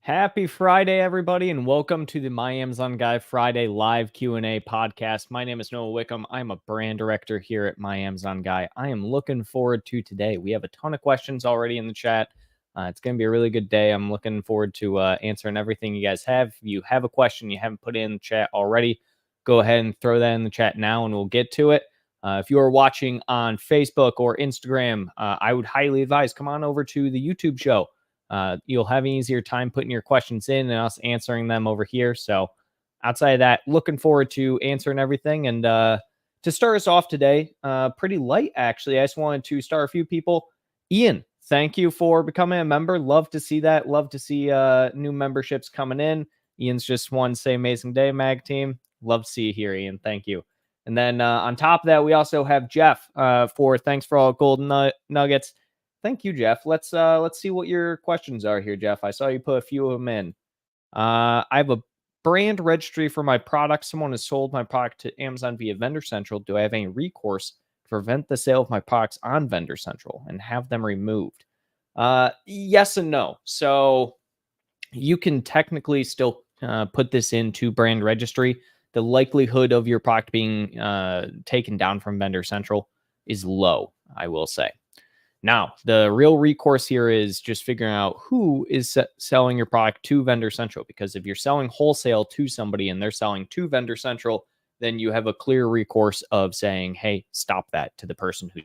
Happy Friday, everybody, and welcome to the My Amazon Guy Friday live Q&A podcast. My name is Noah Wickham. I'm a brand director here at My Amazon Guy. I am looking forward to today. We have a ton of questions already in the chat. It's going to be a really good day. I'm looking forward to answering everything you guys have. If you have a question you haven't put in the chat already, go ahead and throw that in the chat now, and we'll get to it. If you are watching on Facebook or Instagram, I would highly advise come on over to the YouTube show. You'll have an easier time putting your questions in and us answering them over here. So outside of that, looking forward to answering everything. And to start us off today, pretty light, actually. I just wanted to start a few people. Ian, thank you for becoming a member. Love to see that. Love to see new memberships coming in. Ian's just one say amazing day, mag team. Love to see you here, Ian. Thank you. And then on top of that, we also have Jeff for thanks for all golden nuggets. Thank you, Jeff. Let's see what your questions are here, Jeff. I saw you put a few of them in. I have a brand registry for my product. Someone has sold my product to Amazon via Vendor Central. Do I have any recourse to prevent the sale of my products on Vendor Central and have them removed? Yes and no. So you can technically still put this into brand registry. The likelihood of your product being taken down from Vendor Central is low, I will say. Now, the real recourse here is just figuring out who is selling your product to Vendor Central, because if you're selling wholesale to somebody and they're selling to Vendor Central, then you have a clear recourse of saying, hey, stop that to the person who.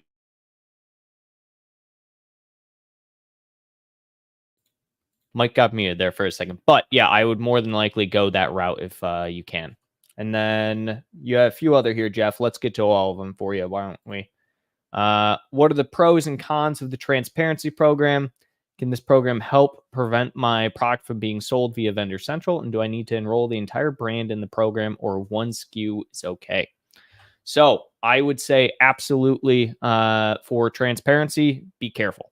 Mike got muted there for a second. But yeah, I would more than likely go that route if you can. And then you have a few other here, Jeff. Let's get to all of them for you. Why don't we? What are the pros and cons of the transparency program? Can this program help prevent my product from being sold via Vendor Central? And do I need to enroll the entire brand in the program, or one SKU is okay? So I would say absolutely for transparency, be careful.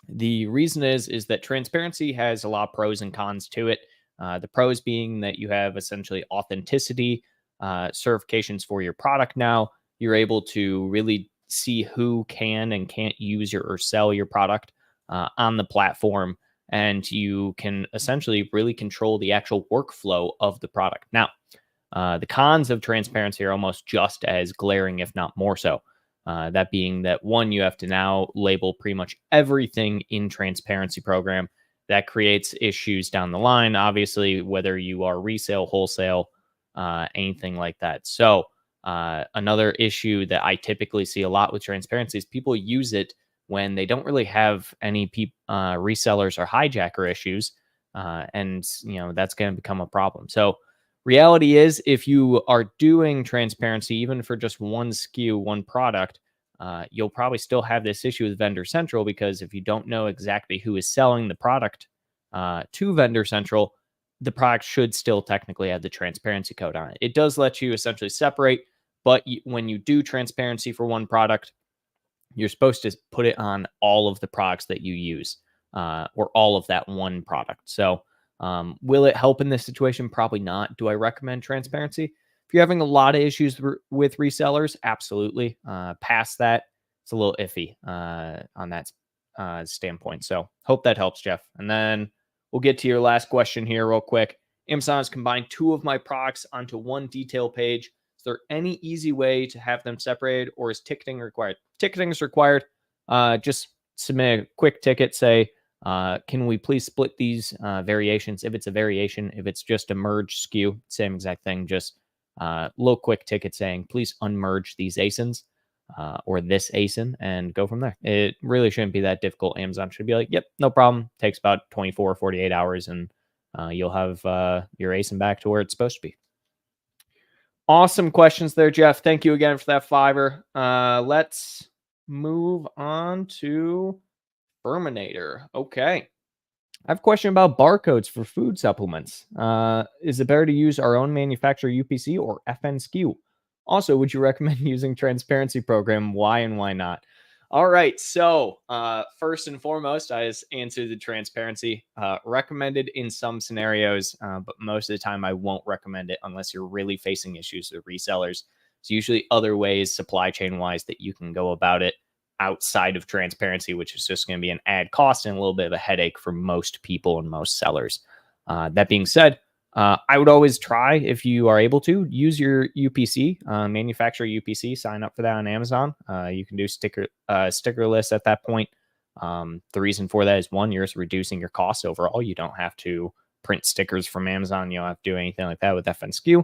The reason is that transparency has a lot of pros and cons to it. The pros being that you have essentially authenticity certifications for your product now. You're able to really see who can and can't use or sell your product on the platform, and you can essentially really control the actual workflow of the product. Now, the cons of transparency are almost just as glaring, if not more so. That being that, one, you have to now label pretty much everything in transparency program. That creates issues down the line, obviously, whether you are resale, wholesale, anything like that. So another issue that I typically see a lot with transparency is people use it when they don't really have any resellers or hijacker issues. And, that's going to become a problem. So reality is, if you are doing transparency, even for just one SKU, one product, you'll probably still have this issue with Vendor Central, because if you don't know exactly who is selling the product to Vendor Central, the product should still technically have the transparency code on it. It does let you essentially separate, but when you do transparency for one product, you're supposed to put it on all of the products that you use, or all of that one product. So will it help in this situation? Probably not. Do I recommend transparency? If you're having a lot of issues with resellers, absolutely. Past that, it's a little iffy on that standpoint. So hope that helps, Jeff. And then we'll get to your last question here real quick. Amazon has combined two of my products onto one detail page. Is there any easy way to have them separated, or is ticketing required? Ticketing is required. Just submit a quick ticket. Say, can we please split these variations? If it's a variation, if it's just a merge SKU, same exact thing. Just little quick ticket saying, please unmerge these ASINs or this ASIN, and go from there. It really shouldn't be that difficult. Amazon should be like, yep, no problem. Takes about 24, 48 hours, and you'll have your ASIN back to where it's supposed to be. Awesome questions there, Jeff. Thank you again for that $5. Let's move on to Furminator. Okay. I have a question about barcodes for food supplements. Is it better to use our own manufacturer UPC or FN SKU? Also, would you recommend using transparency program? Why and why not? All right. So first and foremost, I just answered the transparency. Recommended in some scenarios, but most of the time I won't recommend it unless you're really facing issues with resellers. It's usually other ways, supply chain wise, that you can go about it outside of transparency, which is just going to be an add cost and a little bit of a headache for most people and most sellers. That being said, I would always try, if you are able to, use your UPC, manufacturer UPC. Sign up for that on Amazon. You can do sticker lists at that point. The reason for that is, one, you're just reducing your costs overall. You don't have to print stickers from Amazon. You don't have to do anything like that with FNSKU.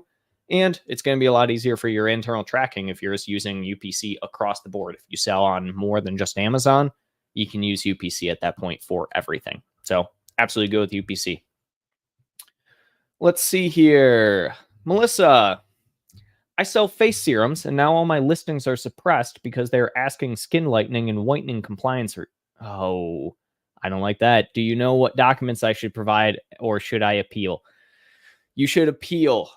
And it's going to be a lot easier for your internal tracking if you're just using UPC across the board. If you sell on more than just Amazon, you can use UPC at that point for everything. So absolutely go with UPC. Let's see here. Melissa, I sell face serums, and now all my listings are suppressed because they're asking skin lightening and whitening compliance. Oh, I don't like that. Do you know what documents I should provide, or should I appeal? You should appeal.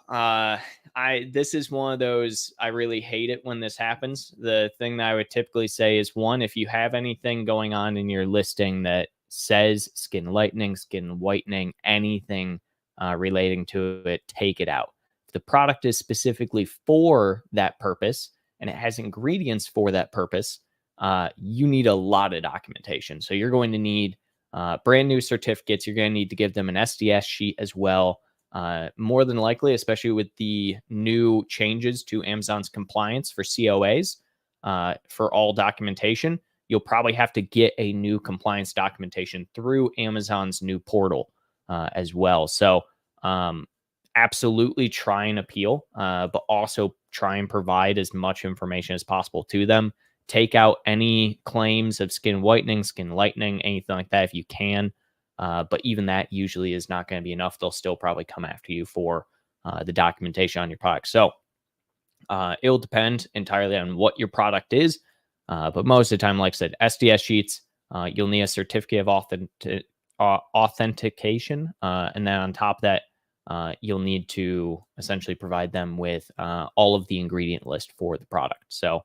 This is one of those, I really hate it when this happens. The thing that I would typically say is, one, if you have anything going on in your listing that says skin lightening, skin whitening, anything relating to it, take it out. If the product is specifically for that purpose and it has ingredients for that purpose, you need a lot of documentation. So you're going to need brand new certificates. You're going to need to give them an SDS sheet as well. More than likely, especially with the new changes to Amazon's compliance for COAs, for all documentation, you'll probably have to get a new compliance documentation through Amazon's new portal as well. So absolutely try and appeal, but also try and provide as much information as possible to them. Take out any claims of skin whitening, skin lightening, anything like that if you can. But even that usually is not going to be enough. They'll still probably come after you for the documentation on your product. So it'll depend entirely on what your product is. But most of the time, like I said, SDS sheets, you'll need a certificate of authentication. And then on top of that, you'll need to essentially provide them with all of the ingredient list for the product. So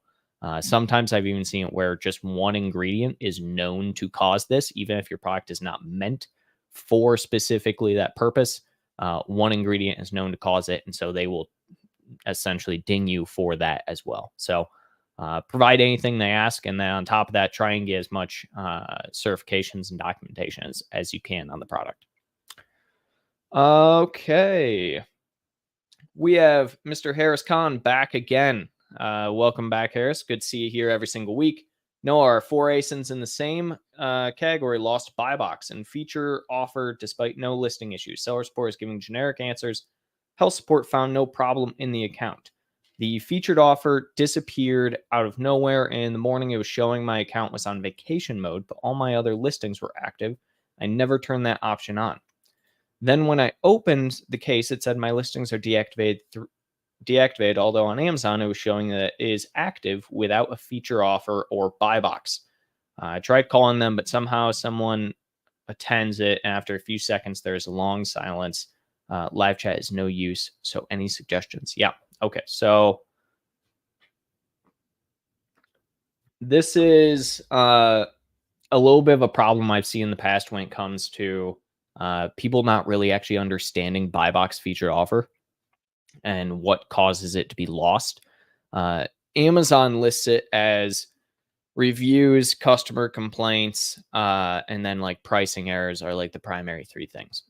sometimes I've even seen it where just one ingredient is known to cause this, even if your product is not meant for specifically that purpose. One ingredient is known to cause it, and so they will essentially ding you for that as well. So provide anything they ask, and then on top of that, try and get as much certifications and documentation as you can on the product. Okay. We have Mr. Harris Khan back again. Welcome back, Harris. Good to see you here every single week. No, our 4 ASINs in the same category lost buy box and feature offer despite no listing issues. Seller support is giving generic answers. Health support found no problem in the account. The featured offer disappeared out of nowhere, and in the morning it was showing my account was on vacation mode, but all my other listings were active. I never turned that option on. Then when I opened the case, it said my listings are deactivated, although on Amazon it was showing that it is active without a feature offer or buy box. I tried calling them, but somehow someone attends it, and after a few seconds there's a long silence. Live chat is no use, so any suggestions? Yeah. Okay, so this is a little bit of a problem I've seen in the past when it comes to people not really actually understanding buy box feature offer and what causes it to be lost. Amazon lists it as reviews, customer complaints, and then like pricing errors are like the primary 3 things.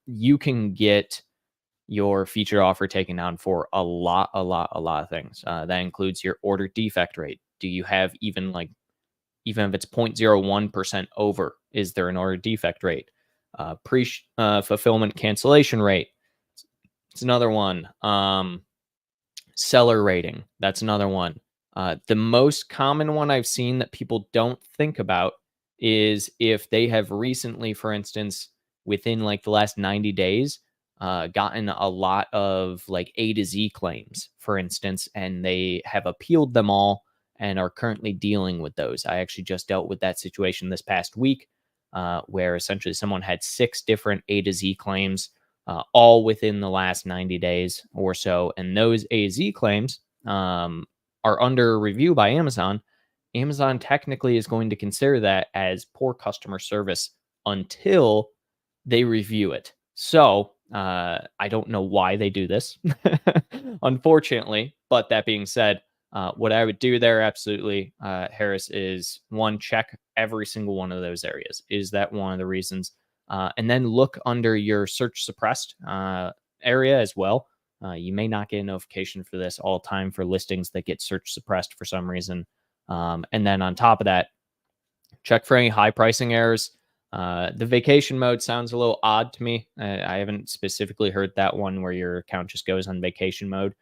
You can get your feature offer taken down for a lot of things. That includes your order defect rate. Do you have even if it's 0.01% over, is there an order defect rate? Fulfillment cancellation rate. It's another one. Seller rating. That's another one. The most common one I've seen that people don't think about is if they have recently, for instance, within like the last 90 days, gotten a lot of like A to Z claims, for instance, and they have appealed them all and are currently dealing with those. I actually just dealt with that situation this past week, where essentially someone had 6 different A to Z claims, all within the last 90 days or so. And those A to Z claims are under review by Amazon. Amazon technically is going to consider that as poor customer service until they review it. So I don't know why they do this, unfortunately. But that being said, what I would do there, absolutely, Harris, is 1, check every single one of those areas. Is that one of the reasons? And then look under your search suppressed area as well. You may not get a notification for this all the time for listings that get search suppressed for some reason. And then on top of that, check for any high pricing errors. The vacation mode sounds a little odd to me. I haven't specifically heard that one where your account just goes on vacation mode.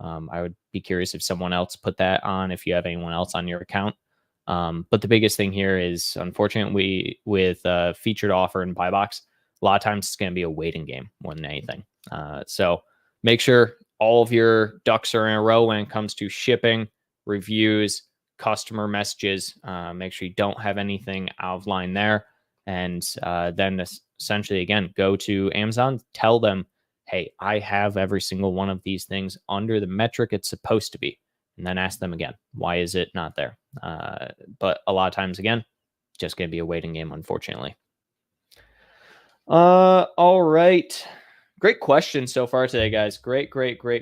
I would be curious if someone else put that on, if you have anyone else on your account. But the biggest thing here is, unfortunately, with featured offer and buy box, a lot of times it's going to be a waiting game more than anything. So make sure all of your ducks are in a row when it comes to shipping, reviews, customer messages. Make sure you don't have anything out of line there. And then essentially, again, go to Amazon, tell them, hey, I have every single one of these things under the metric it's supposed to be. And then ask them again, why is it not there? But a lot of times, again, just going to be a waiting game, unfortunately. All right. Great questions so far today, guys. Great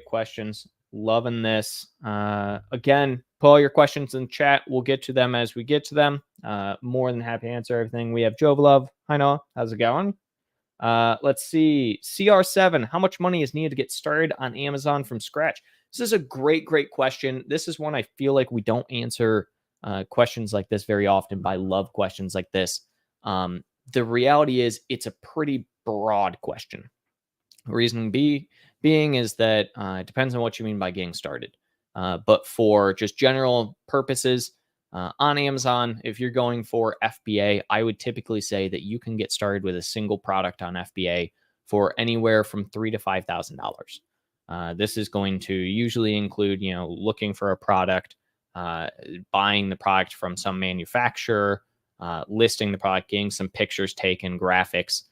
questions. Loving this. Again, put all your questions in chat. We'll get to them as we get to them. More than happy to answer everything. We have Jovelove. Hi, Noah. How's it going? Let's see. CR7. How much money is needed to get started on Amazon from scratch? This is a great question. This is one I feel like we don't answer questions like this very often, but I love questions like this. The reality is it's a pretty broad question. Reason being is that it depends on what you mean by getting started. But for just general purposes, on Amazon, if you're going for FBA, I would typically say that you can get started with a single product on FBA for anywhere from $3,000 to $5,000. This is going to usually include, looking for a product, buying the product from some manufacturer, listing the product, getting some pictures taken, graphics,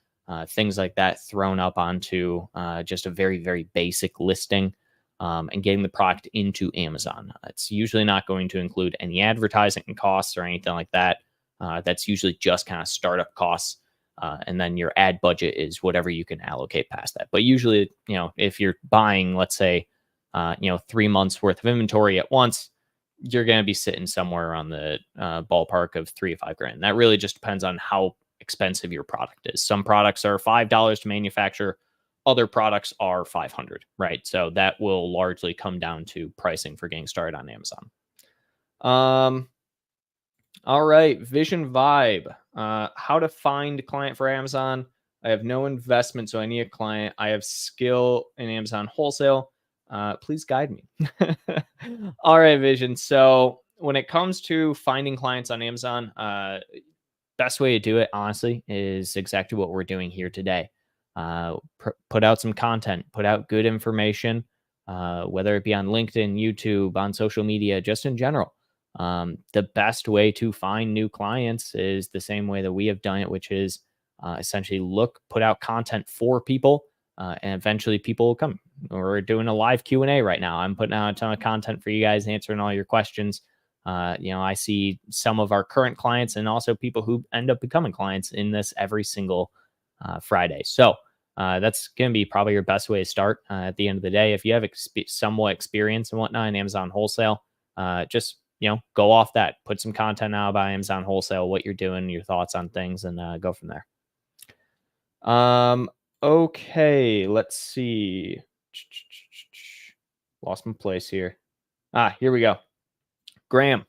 things like that thrown up onto just a very basic listing, and getting the product into Amazon. It's usually not going to include any advertising costs or anything like that. That's usually just kind of startup costs. And then your ad budget is whatever you can allocate past that. But usually, if you're buying, let's say, 3 months worth of inventory at once, you're going to be sitting somewhere around the ballpark of $3,000 to $5,000. That really just depends on how expensive your product is. Some products are $5 to manufacture. Other products are $500, right? So that will largely come down to pricing for getting started on Amazon. All right, Vision Vibe. How to find a client for Amazon. I have no investment, so I need a client. I have skill in Amazon Wholesale. Please guide me. All right, Vision. So when it comes to finding clients on Amazon, best way to do it, honestly, is exactly what we're doing here today. Put out some content, put out good information, whether it be on LinkedIn, YouTube, on social media, just in general. The best way to find new clients is the same way that we have done it, which is essentially put out content for people, and eventually people will come. We're doing a live Q&A right now. I'm putting out a ton of content for you guys, answering all your questions. I see some of our current clients and also people who end up becoming clients in this every single Friday. So that's going to be probably your best way to start. At the end of the day, if you have somewhat experience and whatnot in Amazon Wholesale, just go off that, put some content out about Amazon Wholesale, what you're doing, your thoughts on things, and go from there. Okay, let's see. Lost my place here. Here we go. Graham,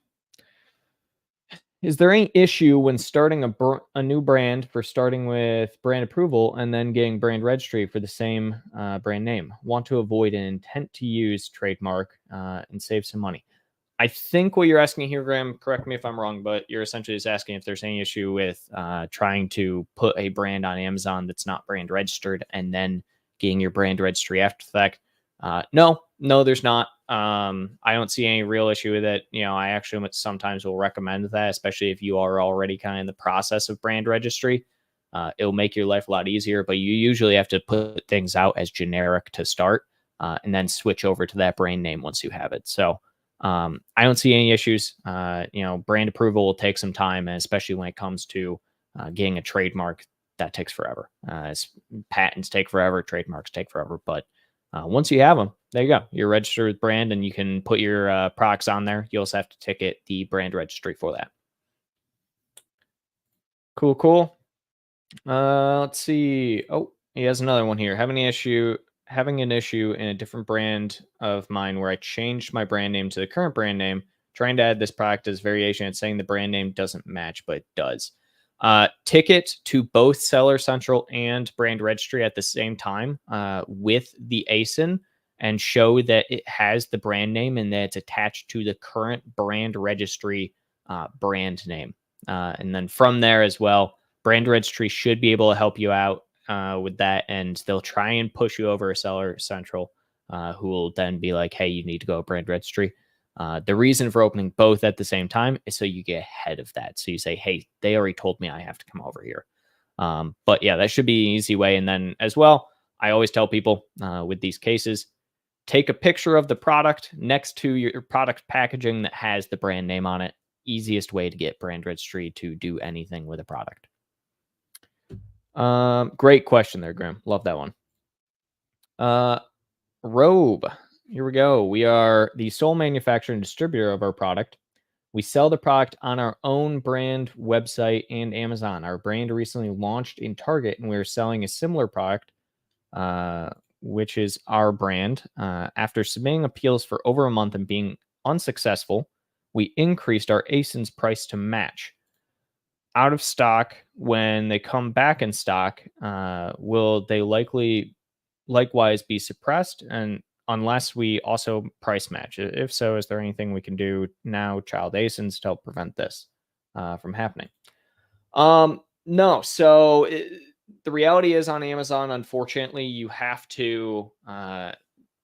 is there any issue when starting a new brand for starting with brand approval and then getting brand registry for the same brand name? Want to avoid an intent to use trademark and save some money. I think what you're asking here, Graham, correct me if I'm wrong, but you're essentially just asking if there's any issue with trying to put a brand on Amazon that's not brand registered and then getting your brand registry after the fact. No, there's not. I don't see any real issue with it. I actually sometimes will recommend that, especially if you are already kind of in the process of brand registry. It'll make your life a lot easier, but you usually have to put things out as generic to start and then switch over to that brand name once you have it. So I don't see any issues. Brand approval will take some time, and especially when it comes to getting a trademark, that takes forever. Patents take forever, trademarks take forever, but once you have them, there you go. You're registered with brand, and you can put your products on there. You also have to ticket the brand registry for that. Cool. Let's see. Oh, he has another one here. Having an issue in a different brand of mine where I changed my brand name to the current brand name, trying to add this product as variation. It's saying the brand name doesn't match, but it does. Ticket to both Seller Central and Brand Registry at the same time with the ASIN and show that it has the brand name and that it's attached to the current brand registry brand name. And then from there as well, Brand Registry should be able to help you out with that, and they'll try and push you over a Seller Central, who will then be like, "Hey, you need to go Brand Registry." The reason for opening both at the same time is so you get ahead of that. So you say, "Hey, they already told me I have to come over here." But yeah, that should be an easy way. And then as well, I always tell people with these cases, take a picture of the product next to your product packaging that has the brand name on it. Easiest way to get Brand Registry to do anything with a product. Great question there, Graham. Love that one. Robe. Here we go. We are the sole manufacturer and distributor of our product. We sell the product on our own brand website and Amazon. Our brand recently launched in Target, and we're selling a similar product, which is our brand. After submitting appeals for over a month and being unsuccessful, we increased our ASIN's price to match. Out of stock. When they come back in stock, will they likewise be suppressed, and unless we also price match? If so, is there anything we can do now, child ASINs, to help prevent this from happening? No. So the reality is, on Amazon, unfortunately, you have to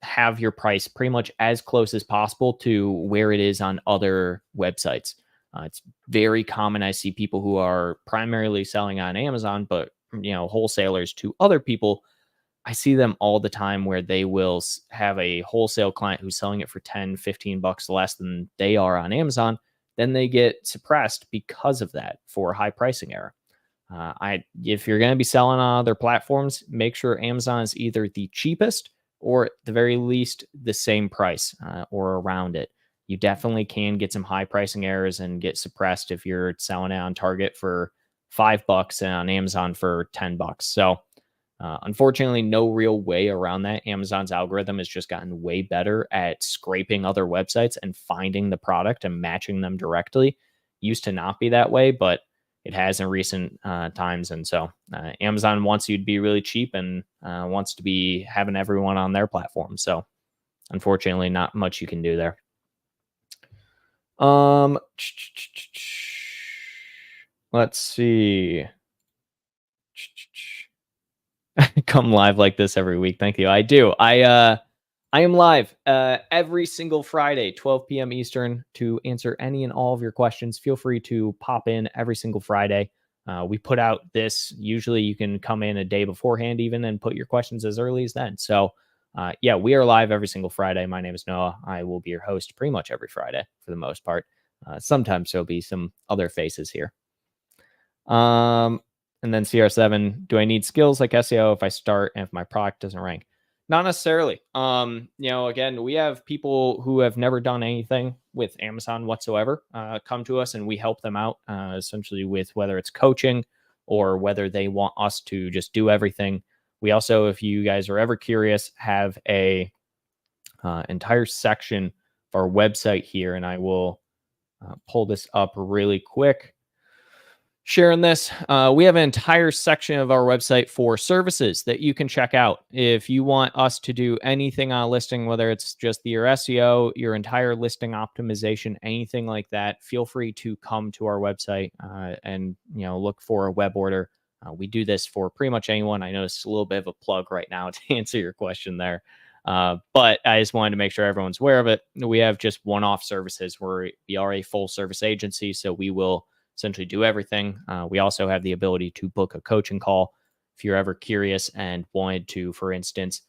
have your price pretty much as close as possible to where it is on other websites. It's very common. I see people who are primarily selling on Amazon, but wholesalers to other people. I see them all the time where they will have a wholesale client who's selling it for 10, 15 bucks less than they are on Amazon. Then they get suppressed because of that for high pricing error. If you're going to be selling on other platforms, make sure Amazon is either the cheapest or at the very least the same price or around it. You definitely can get some high pricing errors and get suppressed if you're selling it on Target for $5 and on Amazon for $10. So unfortunately, no real way around that. Amazon's algorithm has just gotten way better at scraping other websites and finding the product and matching them directly. Used to not be that way, but it has in recent times. And so Amazon wants you to be really cheap and wants to be having everyone on their platform. So unfortunately, not much you can do there. Let's see. Come live like this every week. Thank you. I do. I am live every single Friday, 12 p.m. Eastern, to answer any and all of your questions. Feel free to pop in every single Friday. We put out this. Usually you can come in a day beforehand even and put your questions as early as then. So yeah, we are live every single Friday. My name is Noah. I will be your host pretty much every Friday for the most part. Sometimes there'll be some other faces here. And then CR7, do I need skills like SEO if I start and if my product doesn't rank? Not necessarily. Again, we have people who have never done anything with Amazon whatsoever come to us, and we help them out essentially with whether it's coaching or whether they want us to just do everything. We also, if you guys are ever curious, have a entire section of our website here, and I will pull this up really quick. Sharing this, we have an entire section of our website for services that you can check out. If you want us to do anything on a listing, whether it's just your SEO, your entire listing optimization, anything like that, feel free to come to our website and look for a web order. We do this for pretty much anyone. I know it's a little bit of a plug right now to answer your question there. But I just wanted to make sure everyone's aware of it. We have just one-off services where we are a full service agency, so we will essentially do everything. We also have the ability to book a coaching call if you're ever curious and wanted to, for instance,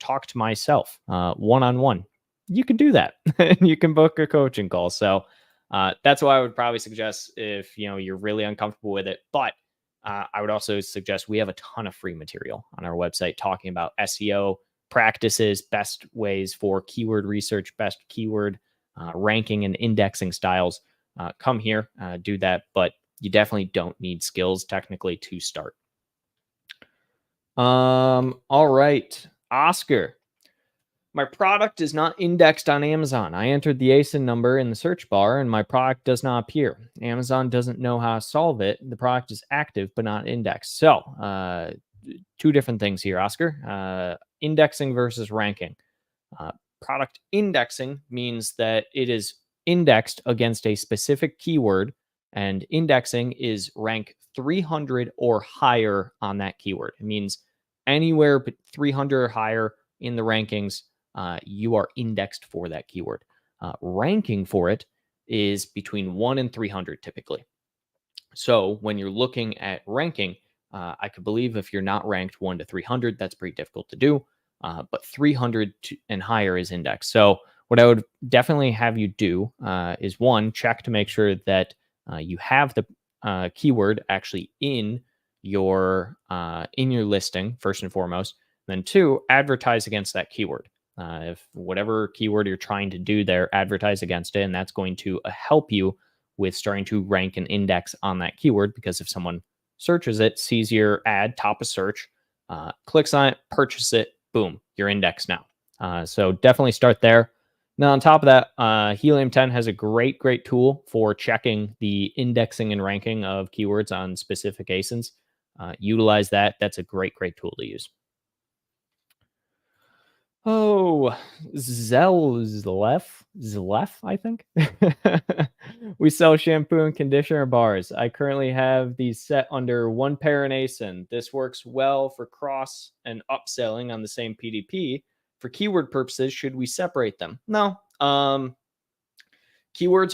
talk to myself one-on-one. You can do that. You can book a coaching call. So that's what I would probably suggest if you're really uncomfortable with it. But I would also suggest we have a ton of free material on our website talking about SEO practices, best ways for keyword research, best keyword ranking and indexing styles. Come here, do that, but you definitely don't need skills technically to start. All right, Oscar. My product is not indexed on Amazon. I entered the ASIN number in the search bar and my product does not appear. Amazon doesn't know how to solve it. The product is active but not indexed. So, two different things here, Oscar. Indexing versus ranking. Uh, Product indexing means that it is indexed against a specific keyword, and indexing is rank 300 or higher on that keyword. It means anywhere but 300 or higher in the rankings, you are indexed for that keyword. Ranking for it is between 1 and 300 typically. So when you're looking at ranking, I could believe if you're not ranked 1 to 300, that's pretty difficult to do. But 300 and higher is indexed. So what I would definitely have you do is one, check to make sure that you have the keyword actually in your listing first and foremost. Then two, advertise against that keyword. If whatever keyword you're trying to do there, advertise against it, and that's going to help you with starting to rank and index on that keyword, because if someone searches it, sees your ad top of search, clicks on it, purchase it, boom, you're indexed now. So definitely start there. Now, on top of that, Helium 10 has a great tool for checking the indexing and ranking of keywords on specific ASINs. Utilize that. That's a great tool to use. Oh, Zlef, I think. We sell shampoo and conditioner bars. I currently have these set under one pair in ASIN. This works well for cross and upselling on the same PDP. For keyword purposes, should we separate them? No. Keywords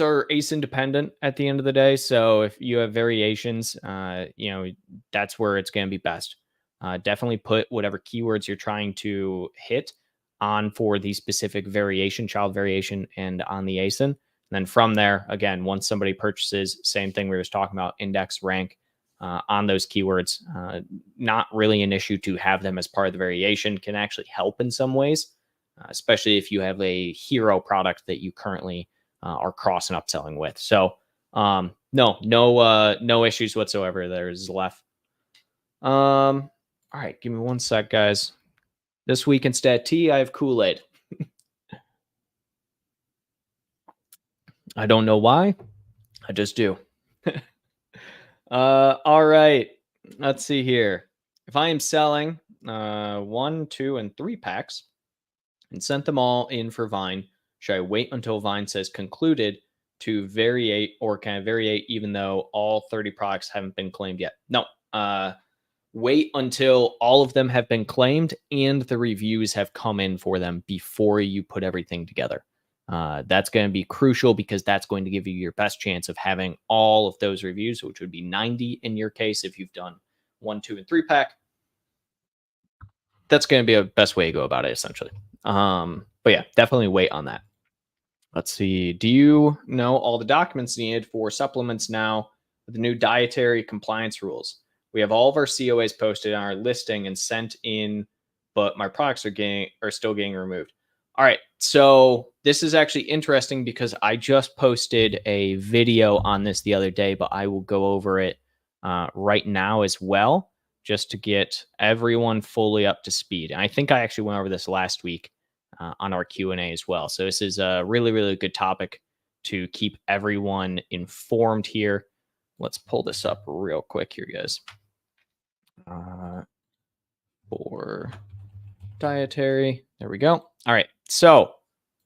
are ASIN dependent at the end of the day. So if you have variations, that's where it's going to be best. Definitely put whatever keywords you're trying to hit on for the specific variation, child variation, and on the ASIN. And then from there, again, once somebody purchases, same thing we were talking about, index rank on those keywords. Not really an issue to have them as part of the variation. Can actually help in some ways, especially if you have a hero product that you currently are cross and upselling with. So no issues whatsoever. There's left. All right, give me one sec, guys. This week in Stat T, I have Kool-Aid. I don't know why. I just do. All right. Let's see here. If I am selling 1, 2, and 3 packs and sent them all in for Vine, should I wait until Vine says concluded to variate, or can I variate even though all 30 products haven't been claimed yet? No. Wait until all of them have been claimed and the reviews have come in for them before you put everything together. That's going to be crucial, because that's going to give you your best chance of having all of those reviews, which would be 90 in your case if you've done 1, 2, and 3 pack. That's going to be a best way to go about it, essentially. But yeah, definitely wait on that. Let's see. Do you know all the documents needed for supplements now with the new dietary compliance rules? We have all of our COAs posted on our listing and sent in, but my products are still getting removed. All right. So this is actually interesting because I just posted a video on this the other day, but I will go over it right now as well, just to get everyone fully up to speed. And I think I actually went over this last week on our Q&A as well. So this is a really good topic to keep everyone informed here. Let's pull this up real quick here, guys. For dietary, there we go. All right. So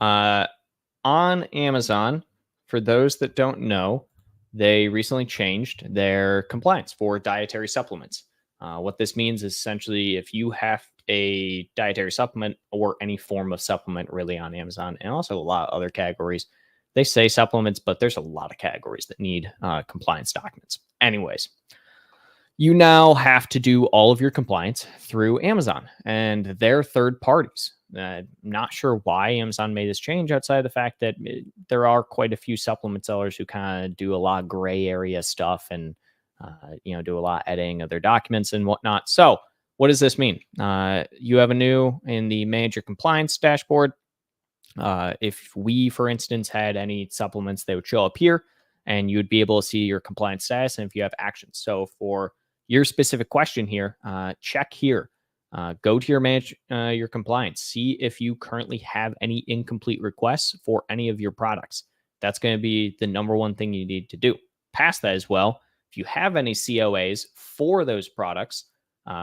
on Amazon, for those that don't know, they recently changed their compliance for dietary supplements. What this means is essentially if you have a dietary supplement or any form of supplement really on Amazon, and also a lot of other categories, they say supplements, but there's a lot of categories that need compliance documents. Anyways, you now have to do all of your compliance through Amazon and their third parties. Not sure why Amazon made this change outside of the fact that there are quite a few supplement sellers who kind of do a lot of gray area stuff and do a lot of editing of their documents and whatnot. So what does this mean? You have a new in the manager compliance dashboard. If we, for instance, had any supplements, they would show up here and you would be able to see your compliance status and if you have actions. So for your specific question here, check here. Go to your compliance. See if you currently have any incomplete requests for any of your products. That's going to be the number one thing you need to do. Past that as well, if you have any COAs for those products,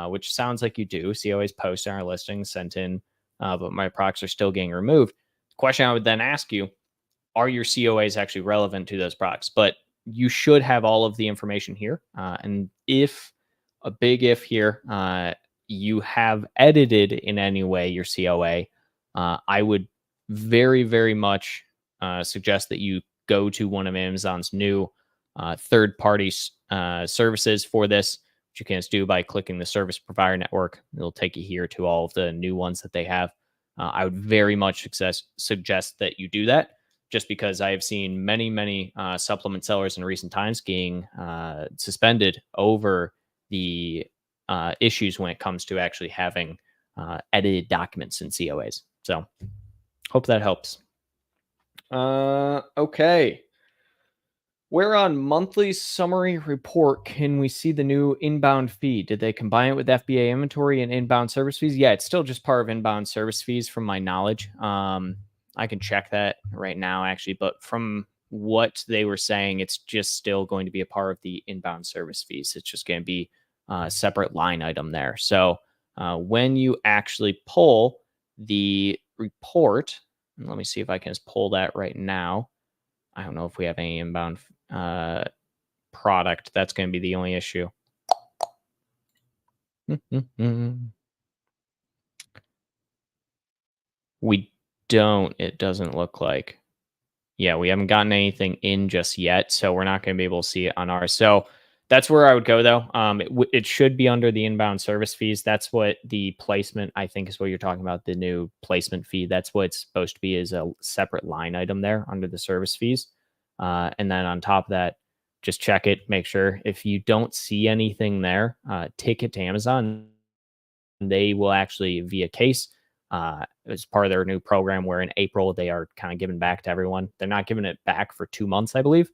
which sounds like you do, COAs posted on our listings, sent in, but my products are still getting removed. The question I would then ask you, are your COAs actually relevant to those products? But you should have all of the information here. And if a big if here, you have edited in any way your COA, I would very, very much suggest that you go to one of Amazon's new third-party services for this, which you can just do by clicking the service provider network. It'll take you here to all of the new ones that they have. I would very much suggest that you do that, just because I have seen many supplement sellers in recent times getting suspended over the issues when it comes to actually having edited documents in COAs. So hope that helps. Okay. Where on monthly summary report can we see the new inbound fee? Did they combine it with FBA inventory and inbound service fees? Yeah, it's still just part of inbound service fees from my knowledge. I can check that right now, actually, but from what they were saying, it's just still going to be a part of the inbound service fees. It's just going to be a separate line item there. So when you actually pull the report, let me see if I can just pull that right now. I don't know if we have any inbound product. That's going to be the only issue. We don't, it doesn't look like. Yeah, we haven't gotten anything in just yet, so we're not going to be able to see it on ours. So that's where I would go, though. It should be under the inbound service fees. That's what the placement, I think, is what you're talking about, the new placement fee. That's what it's supposed to be, is a separate line item there under the service fees. And then on top of that, just check it, make sure. If you don't see anything there, take it to Amazon. They will actually, via case, as part of their new program, where in April they are kind of giving back to everyone. They're not giving it back for 2 months, I believe,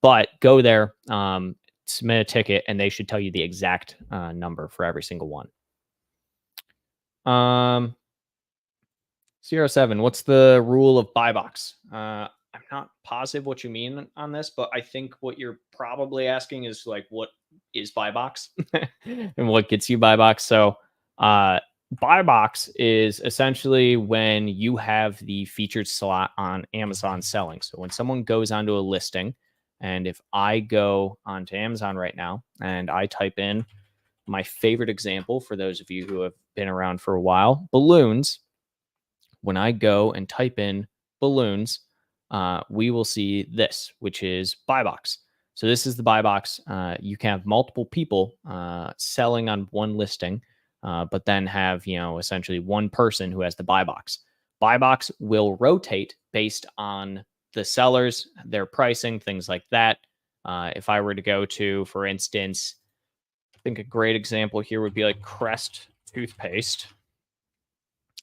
but go there, submit a ticket, and they should tell you the exact number for every single one. 07, what's the rule of buy box? I'm not positive what you mean on this, but I think what you're probably asking is like, what is buy box and what gets you buy box? So buy box is essentially when you have the featured slot on Amazon selling. So when someone goes onto a listing, and if I go onto Amazon right now and I type in my favorite example, for those of you who have been around for a while, balloons. When I go and type in balloons, we will see this, which is buy box. So this is the buy box. You can have multiple people selling on one listing, but then have, essentially one person who has the buy box. Buy box will rotate based on the sellers, their pricing, things like that. If I were to go to, for instance, I think a great example here would be like Crest toothpaste.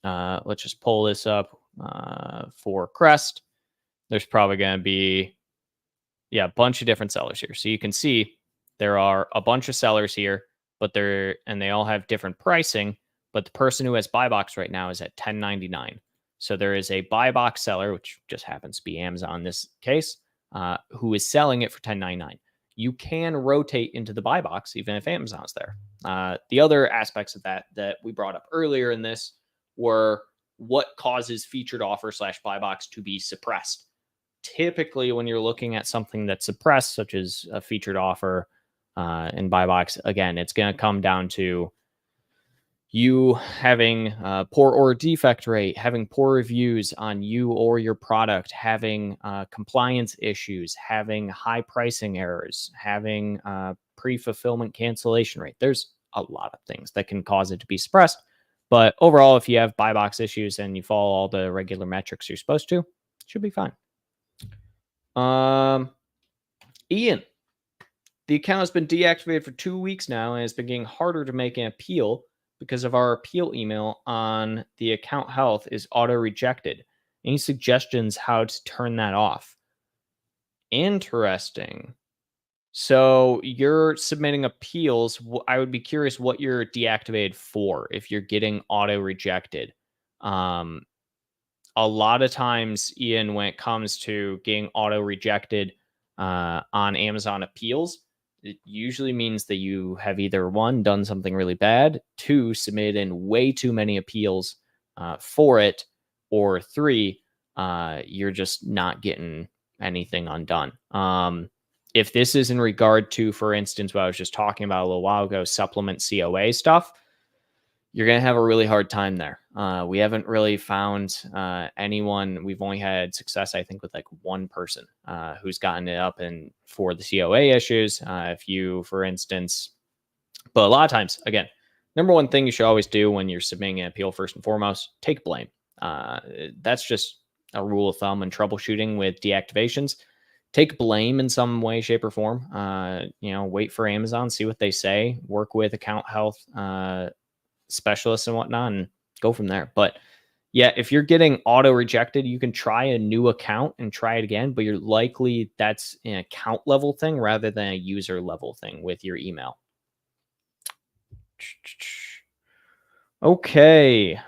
Let's just pull this up for Crest. There's probably going to be, a bunch of different sellers here. So you can see there are a bunch of sellers here, but they all have different pricing. But the person who has buy box right now is at $10.99. So there is a buy box seller, which just happens to be Amazon in this case, who is selling it for $10.99. You can rotate into the buy box even if Amazon's there. The other aspects of that we brought up earlier in this were what causes featured offer / buy box to be suppressed. Typically, when you're looking at something that's suppressed, such as a featured offer and buy box, again, it's going to come down to you having poor order defect rate, having poor reviews on you or your product, having compliance issues, having high pricing errors, having pre-fulfillment cancellation rate. There's a lot of things that can cause it to be suppressed. But overall, if you have buy box issues and you follow all the regular metrics you're supposed to, it should be fine. Ian, the account has been deactivated for 2 weeks now, and it's been getting harder to make an appeal because of our appeal email on the account health is auto rejected. Any suggestions how to turn that off? Interesting. So you're submitting appeals. I would be curious what you're deactivated for if you're getting auto rejected. Um, a lot of times, Ian, when it comes to getting auto rejected on Amazon appeals, it usually means that you have either one, done something really bad, two, submitted in way too many appeals for it, or three, you're just not getting anything undone. If this is in regard to, for instance, what I was just talking about a little while ago, supplement COA stuff, you're going to have a really hard time there. We haven't really found anyone. We've only had success, I think, with like one person who's gotten it up and for the COA issues. If you, for instance, but a lot of times, again, number one thing you should always do when you're submitting an appeal, first and foremost, take blame. That's just a rule of thumb in troubleshooting with deactivations. Take blame in some way, shape, or form. Wait for Amazon, see what they say, work with account health specialists and whatnot, and go from there. But yeah, if you're getting auto rejected, you can try a new account and try it again, but you're likely that's an account level thing rather than a user level thing with your email. Okay.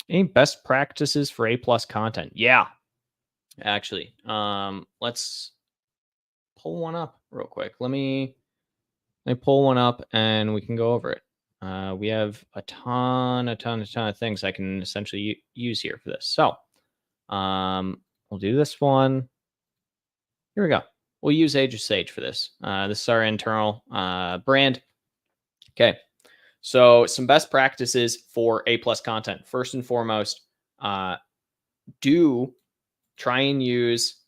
Any best practices for A+ content? Yeah. Actually, let's pull one up real quick. Let me pull one up and we can go over it. We have a ton of things I can essentially use here for this. So we'll do this one. Here we go. We'll use Age of Sage for this. This is our internal brand. Okay. So some best practices for A+ content. First and foremost, do try and use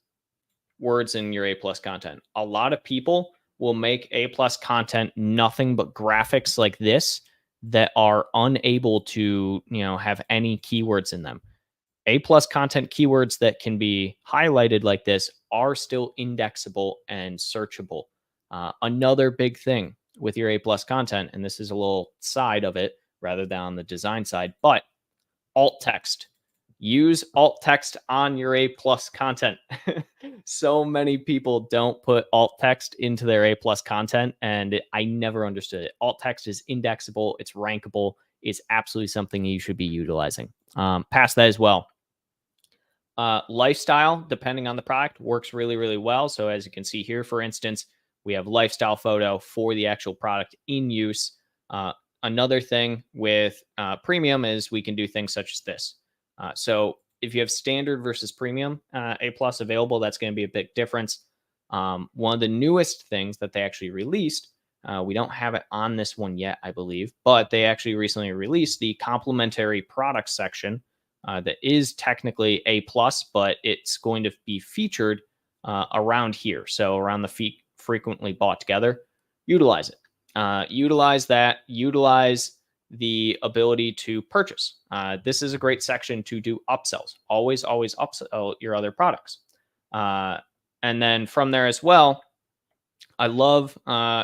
words in your A+ content. A lot of people will make A+ content nothing but graphics like this that are unable to, have any keywords in them. A+ content keywords that can be highlighted like this are still indexable and searchable. Another big thing with your A+ content, and this is a little side of it rather than on the design side, but alt text. Use alt text on your A+ content. So many people don't put alt text into their A+ content, and I never understood it. Alt text is indexable, it's rankable, it's absolutely something you should be utilizing. Past that as well. Lifestyle, depending on the product, works really, really well. So as you can see here, for instance, we have lifestyle photo for the actual product in use. Another thing with premium is we can do things such as this. So if you have standard versus premium A+ available, that's going to be a big difference. One of the newest things that they actually released, we don't have it on this one yet, I believe, but they actually recently released the complementary product section that is technically A+, but it's going to be featured around here. So around the frequently bought together, utilize it. Utilize that. Utilize the ability to purchase. This is a great section to do upsells. Always upsell your other products. And then from there as well, I love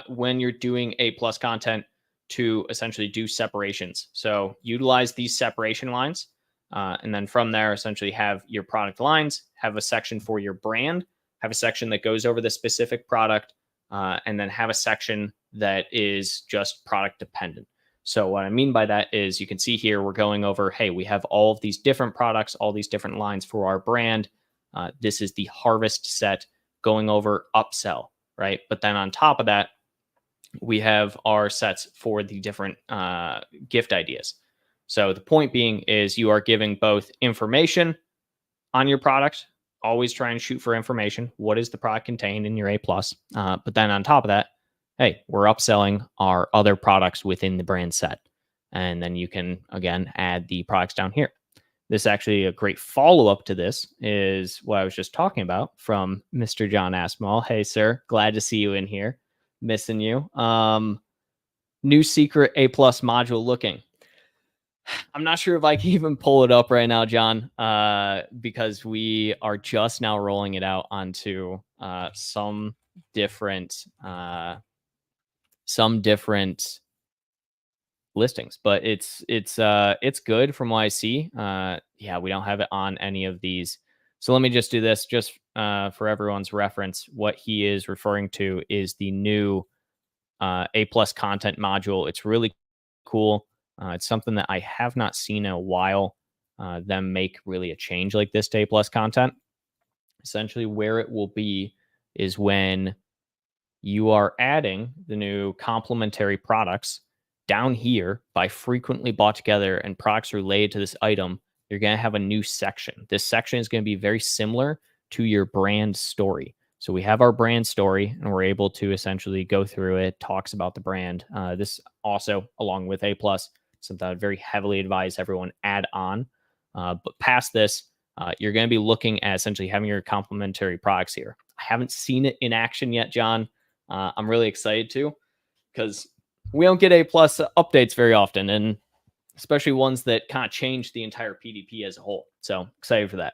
when you're doing A+ content to essentially do separations. So utilize these separation lines. And then from there, essentially have your product lines, have a section for your brand, have a section that goes over the specific product, and then have a section that is just product dependent. So what I mean by that is you can see here, we're going over, hey, we have all of these different products, all these different lines for our brand. This is the harvest set going over upsell, right? But then on top of that, we have our sets for the different gift ideas. So the point being is you are giving both information on your product, always try and shoot for information. What is the product contained in your A+? But then on top of that, hey, we're upselling our other products within the brand set. And then you can, again, add the products down here. This actually a great follow-up to this is what I was just talking about from Mr. John Aspinall. Hey, sir, glad to see you in here. Missing you. New secret A+ module looking. I'm not sure if I can even pull it up right now, John, because we are just now rolling it out onto some different listings, but it's good from what I see. Yeah, we don't have it on any of these So let me just do this just for everyone's reference. What he is referring to is the new A plus content module. It's really cool. It's something that I have not seen in a while. Them make really a change like this to A plus content. Essentially, where it will be is when you are adding the new complementary products down here by frequently bought together and products related to this item. You're going to have a new section. This section is going to be very similar to your brand story. So we have our brand story and we're able to essentially go through it, talks about the brand. This also, along with A plus, something I would very heavily advise everyone add on. But past this, you're going to be looking at essentially having your complementary products here. I haven't seen it in action yet, John. I'm really excited to, because we don't get A plus updates very often, and especially ones that kind of change the entire PDP as a whole. So excited for that.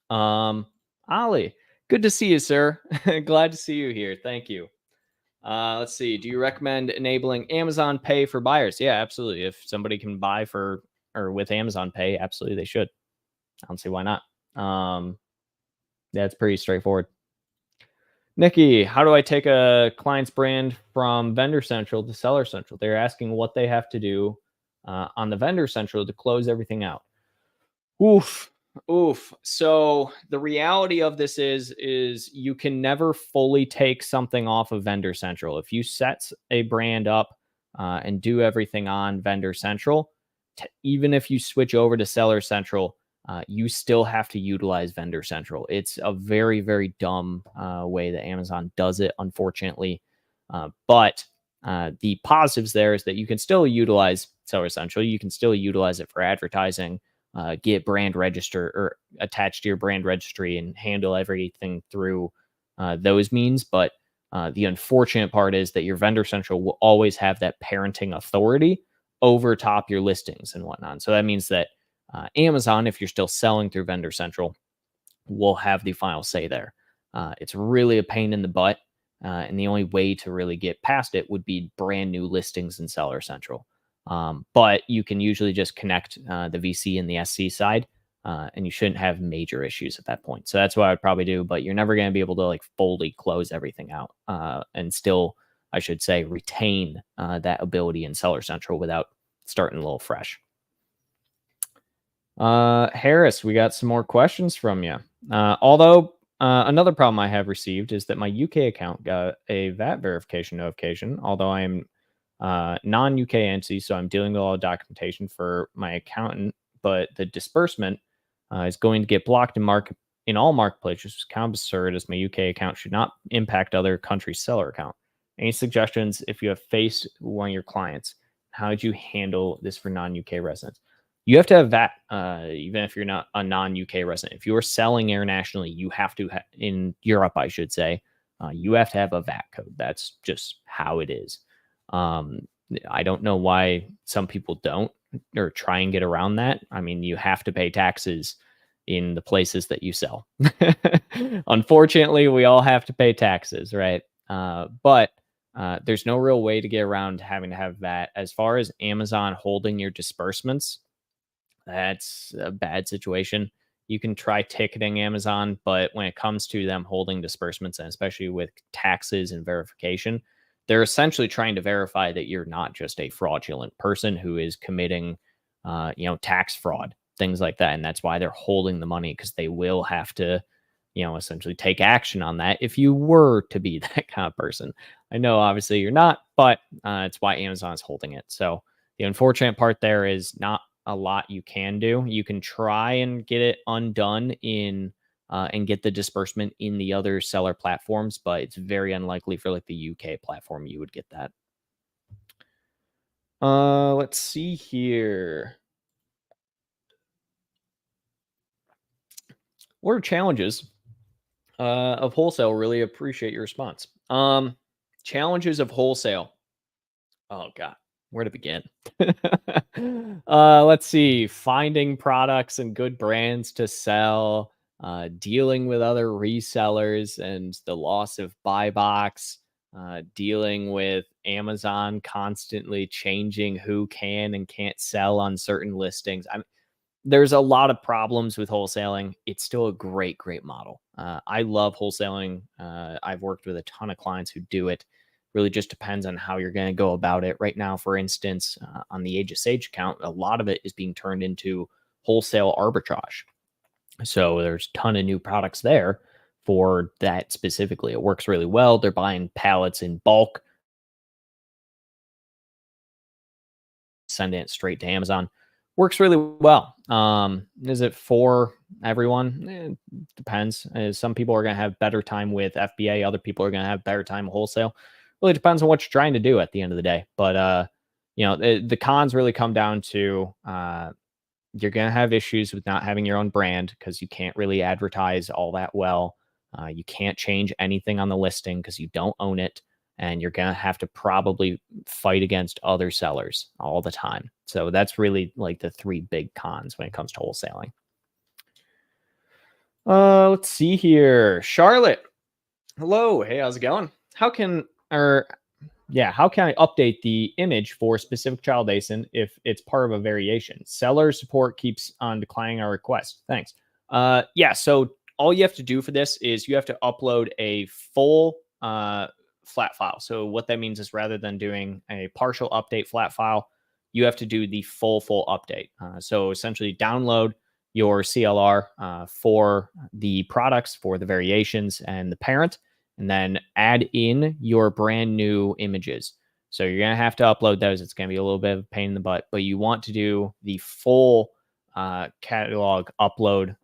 Ali, good to see you, sir. Glad to see you here. Thank you. Let's see. Do you recommend enabling Amazon Pay for buyers? Yeah, absolutely. If somebody can buy for or with Amazon Pay, absolutely they should. I don't see why not. That's pretty straightforward. Nikki, how do I take a client's brand from Vendor Central to Seller Central? They're asking what they have to do on the Vendor Central to close everything out. Oof, oof. So the reality of this is you can never fully take something off of Vendor Central. If you set a brand up and do everything on Vendor Central, even if you switch over to Seller Central, you still have to utilize Vendor Central. It's a very, very dumb way that Amazon does it, unfortunately. But the positives there is that you can still utilize Seller Central. You can still utilize it for advertising, get brand register or attached to your brand registry and handle everything through those means. But the unfortunate part is that your Vendor Central will always have that parenting authority over top your listings and whatnot. So that means that Amazon, if you're still selling through Vendor Central, will have the final say there. It's really a pain in the butt. And the only way to really get past it would be brand new listings in Seller Central. But you can usually just connect the VC and the SC side, and you shouldn't have major issues at that point. So that's what I would probably do. But you're never going to be able to like fully close everything out and still, I should say, retain that ability in Seller Central without starting a little fresh. Harris, we got some more questions from you. Although another problem I have received is that my UK account got a VAT verification notification, although I am non-UK entity, so I'm dealing with all the documentation for my accountant, but the disbursement is going to get blocked in all marketplaces, which is kind of absurd, as my UK account should not impact other countries' seller account. Any suggestions if you have faced one of your clients? How did you handle this for non-UK residents? You have to have VAT, even if you're not a non-UK resident. If you're selling internationally, you have to, in Europe, I should say, you have to have a VAT code. That's just how it is. I don't know why some people don't or try and get around that. I mean, you have to pay taxes in the places that you sell. Unfortunately, we all have to pay taxes, right? But there's no real way to get around having to have that. As far as Amazon holding your disbursements, that's a bad situation. You can try ticketing Amazon, but when it comes to them holding disbursements, and especially with taxes and verification, they're essentially trying to verify that you're not just a fraudulent person who is committing, tax fraud, things like that. And that's why they're holding the money, because they will have to, essentially take action on that if you were to be that kind of person. I know obviously you're not, but it's why Amazon is holding it. So the unfortunate part there is not a lot you can do. You can try and get it undone in and get the disbursement in the other seller platforms, but it's very unlikely for like the UK platform you would get that. Let's see here. What are challenges of wholesale? Really appreciate your response. Challenges of wholesale. Oh God, where to begin? Let's see. Finding products and good brands to sell, dealing with other resellers and the loss of buy box, dealing with Amazon constantly changing who can and can't sell on certain listings. there's a lot of problems with wholesaling. It's still a great, great model. I love wholesaling. I've worked with a ton of clients who do it. Really just depends on how you're going to go about it. Right now, for instance, on the Age of Sage account, a lot of it is being turned into wholesale arbitrage. So there's a ton of new products there for that specifically. It works really well. They're buying pallets in bulk, sending it straight to Amazon. Works really well. Is it for everyone? Depends. Some people are going to have better time with FBA. Other people are going to have better time with wholesale. Really depends on what you're trying to do at the end of the day. But the cons really come down to you're going to have issues with not having your own brand because you can't really advertise all that well. You can't change anything on the listing because you don't own it. And you're going to have to probably fight against other sellers all the time. So that's really like the three big cons when it comes to wholesaling. Let's see here. Charlotte. Hello. Hey, how's it going? How can I update the image for specific child ASIN if it's part of a variation? Seller support keeps on declining our request. Thanks. So all you have to do for this is you have to upload a full flat file. So what that means is rather than doing a partial update flat file, you have to do the full update. So essentially download your CLR for the products, for the variations and the parent, and then add in your brand new images. So you're going to have to upload those. It's going to be a little bit of a pain in the butt, but you want to do the full catalog upload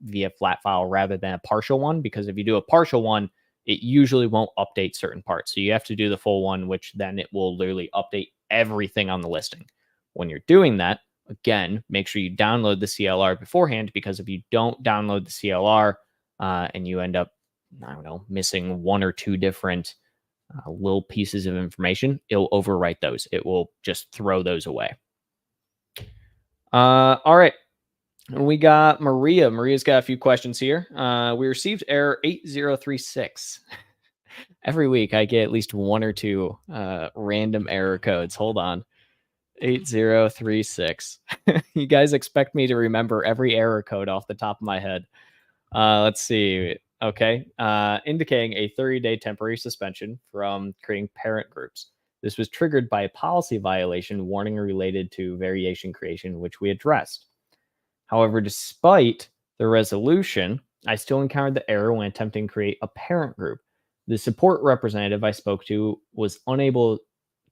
via flat file rather than a partial one, because if you do a partial one, it usually won't update certain parts. So you have to do the full one, which then it will literally update everything on the listing. When you're doing that, again, make sure you download the CLR beforehand, because if you don't download the CLR and you end up, missing one or two different little pieces of information, it'll overwrite those. It will just throw those away. All right. We got Maria. Maria's got a few questions here. We received error 8036. Every week I get at least one or two random error codes. Hold on. 8036. You guys expect me to remember every error code off the top of my head. Let's see. Okay. Indicating a 30-day temporary suspension from creating parent groups. This was triggered by a policy violation warning related to variation creation, which we addressed. However, despite the resolution, I still encountered the error when attempting to create a parent group. The support representative I spoke to was unable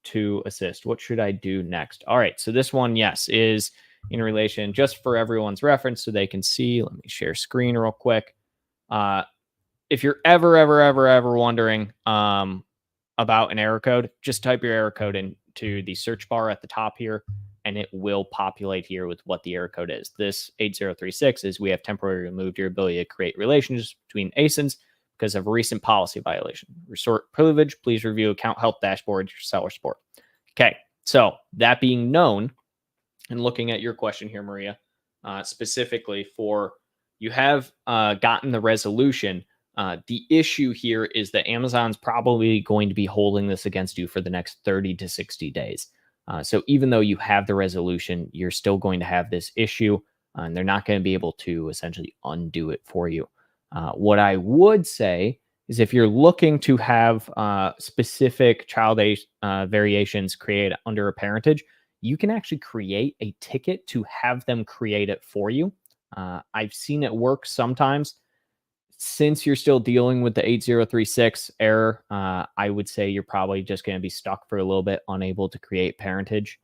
to assist. What should I do next? All right. So this one, yes, is in relation, just for everyone's reference so they can see. Let me share screen real quick. If you're ever wondering about an error code, just type your error code into the search bar at the top here, and it will populate here with what the error code is. This 8036 is we have temporarily removed your ability to create relations between ASINs because of a recent policy violation. Restore privilege, please review account health dashboard, your seller support. Okay, so that being known, and looking at your question here, Maria, specifically for you have gotten the resolution. The issue here is that Amazon's probably going to be holding this against you for the next 30 to 60 days. So even though you have the resolution, you're still going to have this issue, and they're not going to be able to essentially undo it for you. What I would say is if you're looking to have specific child variations created under a parentage, you can actually create a ticket to have them create it for you. I've seen it work sometimes. Since you're still dealing with the 8036 error, I would say you're probably just going to be stuck for a little bit, unable to create parentage,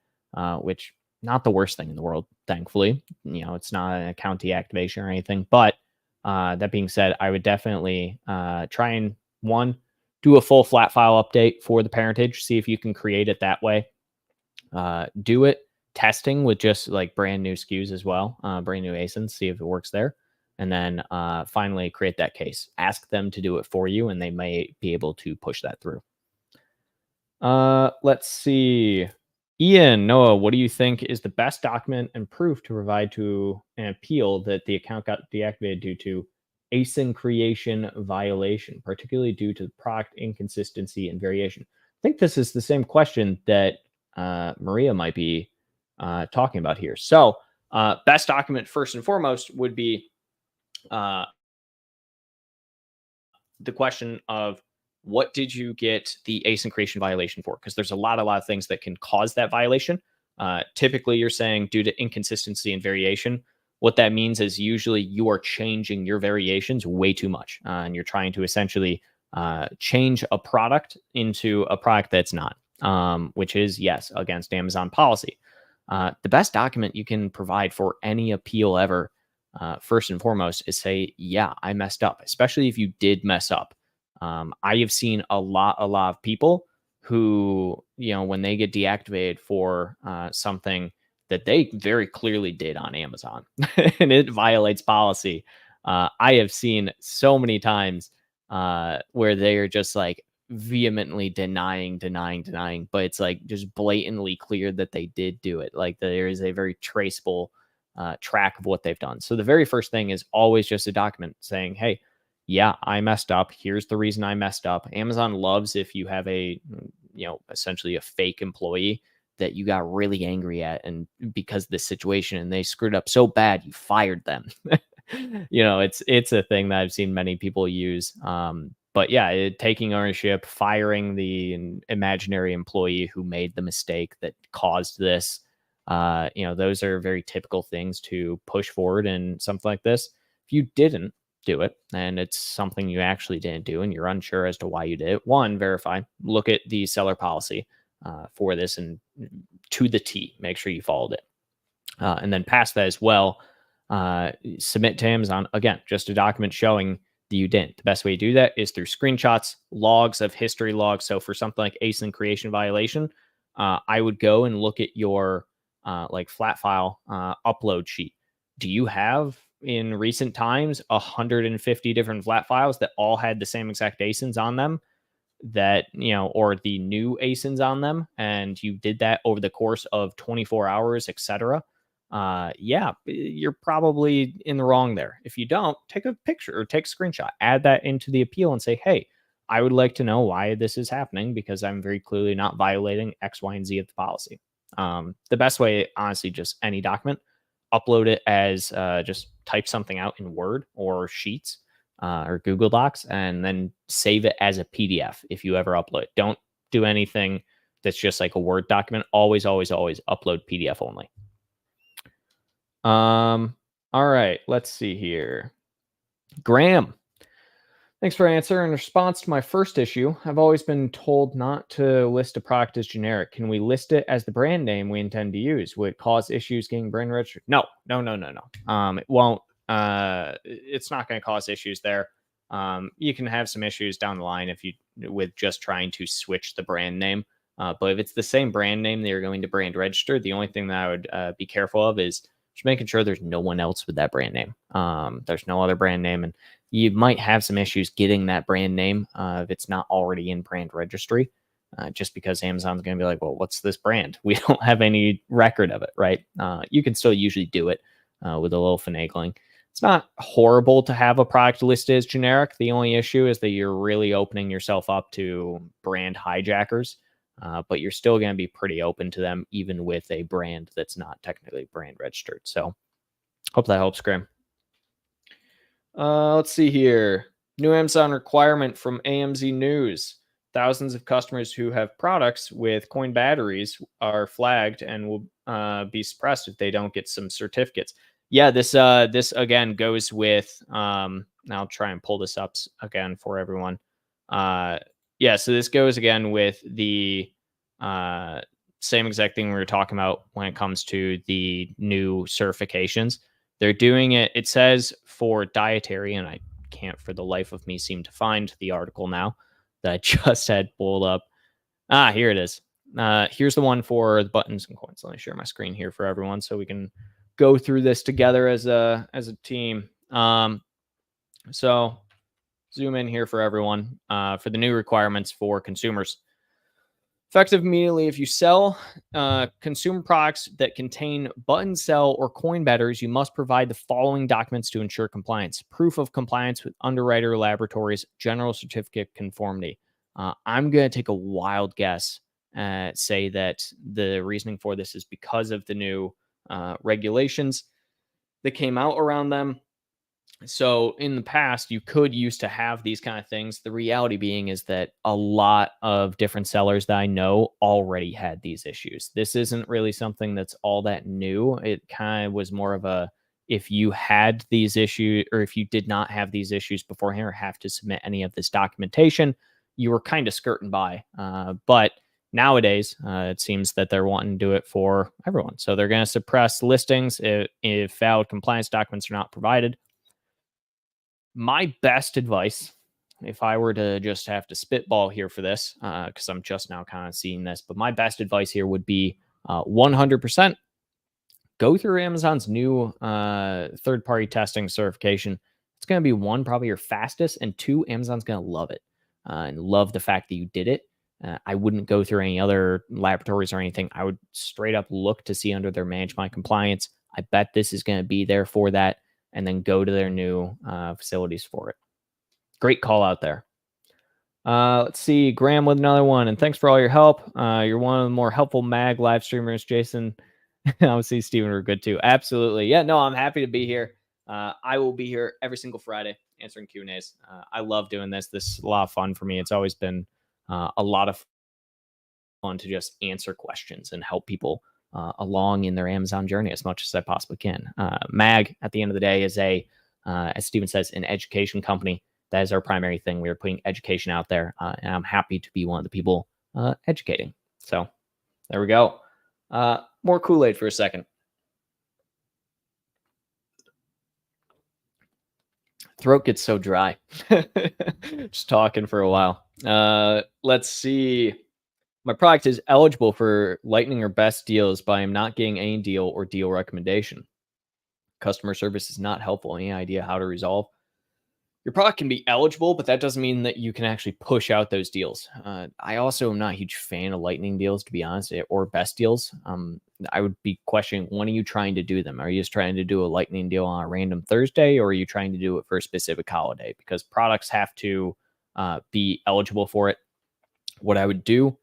which not the worst thing in the world, thankfully. It's not an account deactivation or anything. But that being said, I would definitely try and do a full flat file update for the parentage. See if you can create it that way. Do it testing with just like brand new SKUs as well, brand new ASINs, see if it works there. And then finally create that case. Ask them to do it for you, and they may be able to push that through. Let's see. Ian, Noah, what do you think is the best document and proof to provide to an appeal that the account got deactivated due to ASIN creation violation, particularly due to product inconsistency and variation? I think this is the same question that Maria might be talking about here. So Best document first and foremost would be uh, the question of what did you get the ASIN creation violation for? Because there's a lot of things that can cause that violation. Typically, you're saying due to inconsistency and variation. What that means is usually you are changing your variations way too much, and you're trying to essentially change a product into a product that's not, which is, yes, against Amazon policy. The best document you can provide for any appeal ever, first and foremost, is say, yeah, I messed up, especially if you did mess up. I have seen a lot of people who, when they get deactivated for something that they very clearly did on Amazon and it violates policy. I have seen so many times where they are just like vehemently denying, but it's like just blatantly clear that they did do it. Like there is a very traceable track of what they've done. So the very first thing is always just a document saying, hey, yeah, I messed up. Here's the reason I messed up. Amazon loves if you have a, essentially a fake employee that you got really angry at and because of the situation and they screwed up so bad, you fired them. It's a thing that I've seen many people use. But yeah, taking ownership, firing the imaginary employee who made the mistake that caused this. Those are very typical things to push forward in something like this. If you didn't do it and it's something you actually didn't do and you're unsure as to why you did it, one, verify, look at the seller policy for this and to the T, make sure you followed it. And then past that as well, submit to Amazon, again, just a document showing that you didn't. The best way to do that is through screenshots, logs of history logs. So for something like ASIN creation violation, I would go and look at your like flat file upload sheet. Do you have in recent times 150 different flat files that all had the same exact ASINs on them? That, or the new ASINs on them, and you did that over the course of 24 hours, etc. Yeah, you're probably in the wrong there. If you don't, take a picture or take a screenshot, add that into the appeal and say, hey, I would like to know why this is happening because I'm very clearly not violating X, Y, and Z of the policy. The best way, honestly, just any document, upload it as just type something out in Word or Sheets or Google Docs, and then save it as a PDF if you ever upload it. Don't do anything that's just like a Word document. Always upload PDF only. All right, let's see here. Graham, thanks for answering. In response to my first issue, I've always been told not to list a product as generic. Can we list it as the brand name we intend to use? Would it cause issues getting brand registered? No. It won't. It's not going to cause issues there. You can have some issues down the line with just trying to switch the brand name. But if it's the same brand name that you're going to brand register, the only thing that I would be careful of is just making sure there's no one else with that brand name. There's no other brand name, and you might have some issues getting that brand name if it's not already in brand registry, just because Amazon's going to be like, well, what's this brand? We don't have any record of it, right? You can still usually do it with a little finagling. It's not horrible to have a product listed as generic. The only issue is that you're really opening yourself up to brand hijackers, but you're still going to be pretty open to them, even with a brand that's not technically brand registered. So hope that helps, Graham. Let's see here. New Amazon requirement from AMZ News. Thousands of customers who have products with coin batteries are flagged and will be suppressed if they don't get some certificates. Yeah, this again goes with I'll try and pull this up again for everyone. Yeah, so this goes again with the same exact thing we were talking about when it comes to the new certifications. They're doing it, it says for dietary, and I can't for the life of me seem to find the article now that I just had pulled up. Here it is. Here's the one for the buttons and coins. Let me share my screen here for everyone so we can go through this together as a team. So zoom in here for everyone for the new requirements for consumers. Effective immediately, if you sell consumer products that contain button cell or coin batteries, you must provide the following documents to ensure compliance. Proof of compliance with Underwriter Laboratories General Certificate Conformity. I'm going to take a wild guess, say that the reasoning for this is because of the new regulations that came out around them. So in the past, you could used to have these kind of things. The reality being is that a lot of different sellers that I know already had these issues. This isn't really something that's all that new. It kind of was more of a, if you had these issues or if you did not have these issues beforehand or have to submit any of this documentation, you were kind of skirting by. But nowadays, it seems that they're wanting to do it for everyone. So they're going to suppress listings if valid compliance documents are not provided. My best advice, if I were to just have to spitball here for this, because I'm just now kind of seeing this, but my best advice here would be 100% go through Amazon's new third-party testing certification. It's going to be one, probably your fastest, and two, Amazon's going to love it and love the fact that you did it. I wouldn't go through any other laboratories or anything. I would straight up look to see under their Manage My Compliance. I bet this is going to be there for that, and then go to their new facilities for it. Great call out there. Let's see, Graham with another one, and thanks for all your help. You're one of the more helpful mag live streamers, Jason. Obviously, Steven were good too. Absolutely. Yeah, no, I'm happy to be here. I will be here every single Friday answering Q&As. I love doing this. This is a lot of fun for me. It's always been a lot of fun to just answer questions and help people along in their Amazon journey as much as I possibly can. Mag, at the end of the day, is as Steven says, an education company. That is our primary thing. We are putting education out there, and I'm happy to be one of the people educating. So there we go. More Kool-Aid for a second. Throat gets so dry. Just talking for a while. Let's see. My product is eligible for Lightning or best deals, but I am not getting any deal or deal recommendation. Customer service is not helpful. Any idea how to resolve? Your product can be eligible, but that doesn't mean that you can actually push out those deals. I also am not a huge fan of Lightning deals, to be honest, or best deals. I would be questioning, when are you trying to do them? Are you just trying to do a Lightning deal on a random Thursday, or are you trying to do it for a specific holiday? Because products have to be eligible for it. What I would do,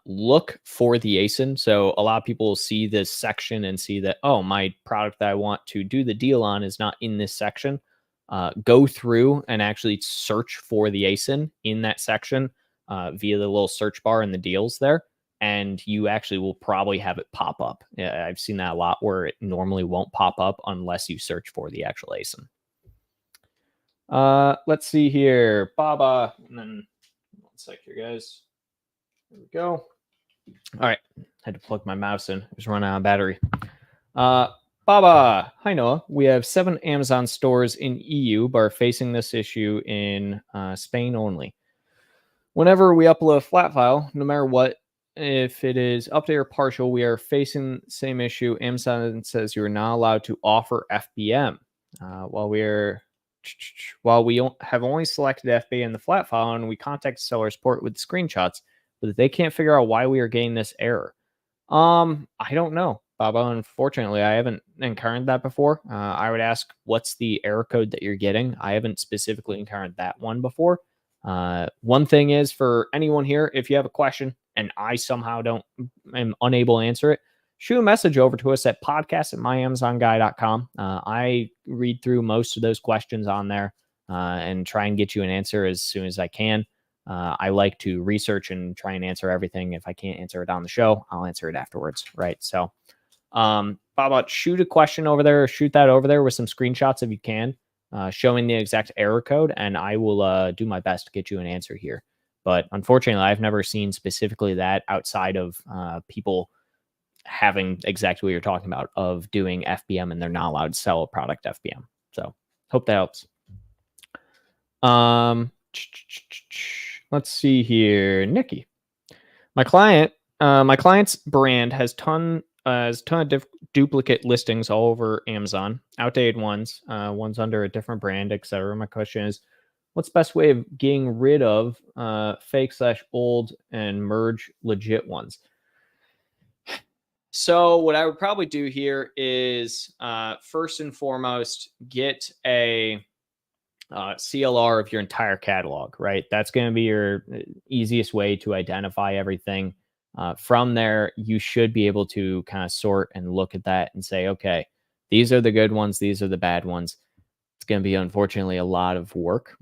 look for the ASIN. So a lot of people will see this section and see that, oh, my product that I want to do the deal on is not in this section. Go through and actually search for the ASIN in that section via the little search bar in the deals there. And you actually will probably have it pop up. Yeah, I've seen that a lot where it normally won't pop up unless you search for the actual ASIN. Let's see here. Baba. And then 1 sec here, guys. There we go. All right. Had to plug my mouse in. It was running out of battery. Baba. Hi, Noah. We have 7 Amazon stores in EU, but are facing this issue in Spain only. Whenever we upload a flat file, no matter what, if it is update or partial, we are facing the same issue. Amazon says you are not allowed to offer FBM. While we have only selected FBM in the flat file, and we contact seller support with screenshots, but they can't figure out why we are getting this error. I don't know, Baba. Unfortunately, I haven't encountered that before. I would ask, what's the error code that you're getting? I haven't specifically encountered that one before. One thing is, for anyone here, if you have a question and I somehow am unable to answer it, shoot a message over to us at podcast@myamazonguy.com. I read through most of those questions on there and try and get you an answer as soon as I can. I like to research and try and answer everything. If I can't answer it on the show, I'll answer it afterwards. Right. So, Baba, shoot a question over there, or shoot that over there with some screenshots if you can, showing the exact error code, and I will do my best to get you an answer here. But unfortunately, I've never seen specifically that outside of people having exactly what you're talking about, of doing FBM and they're not allowed to sell a product FBM. So hope that helps. Let's see here. Nikki, my client's brand has ton of duplicate listings all over Amazon, outdated ones, ones under a different brand, etc. My question is, what's the best way of getting rid of fake/old and merge legit ones? So what I would probably do here is first and foremost, get a CLR of your entire catalog, right? That's going to be your easiest way to identify everything. From there, you should be able to kind of sort and look at that and say, okay, these are the good ones, these are the bad ones. It's going to be, unfortunately, a lot of work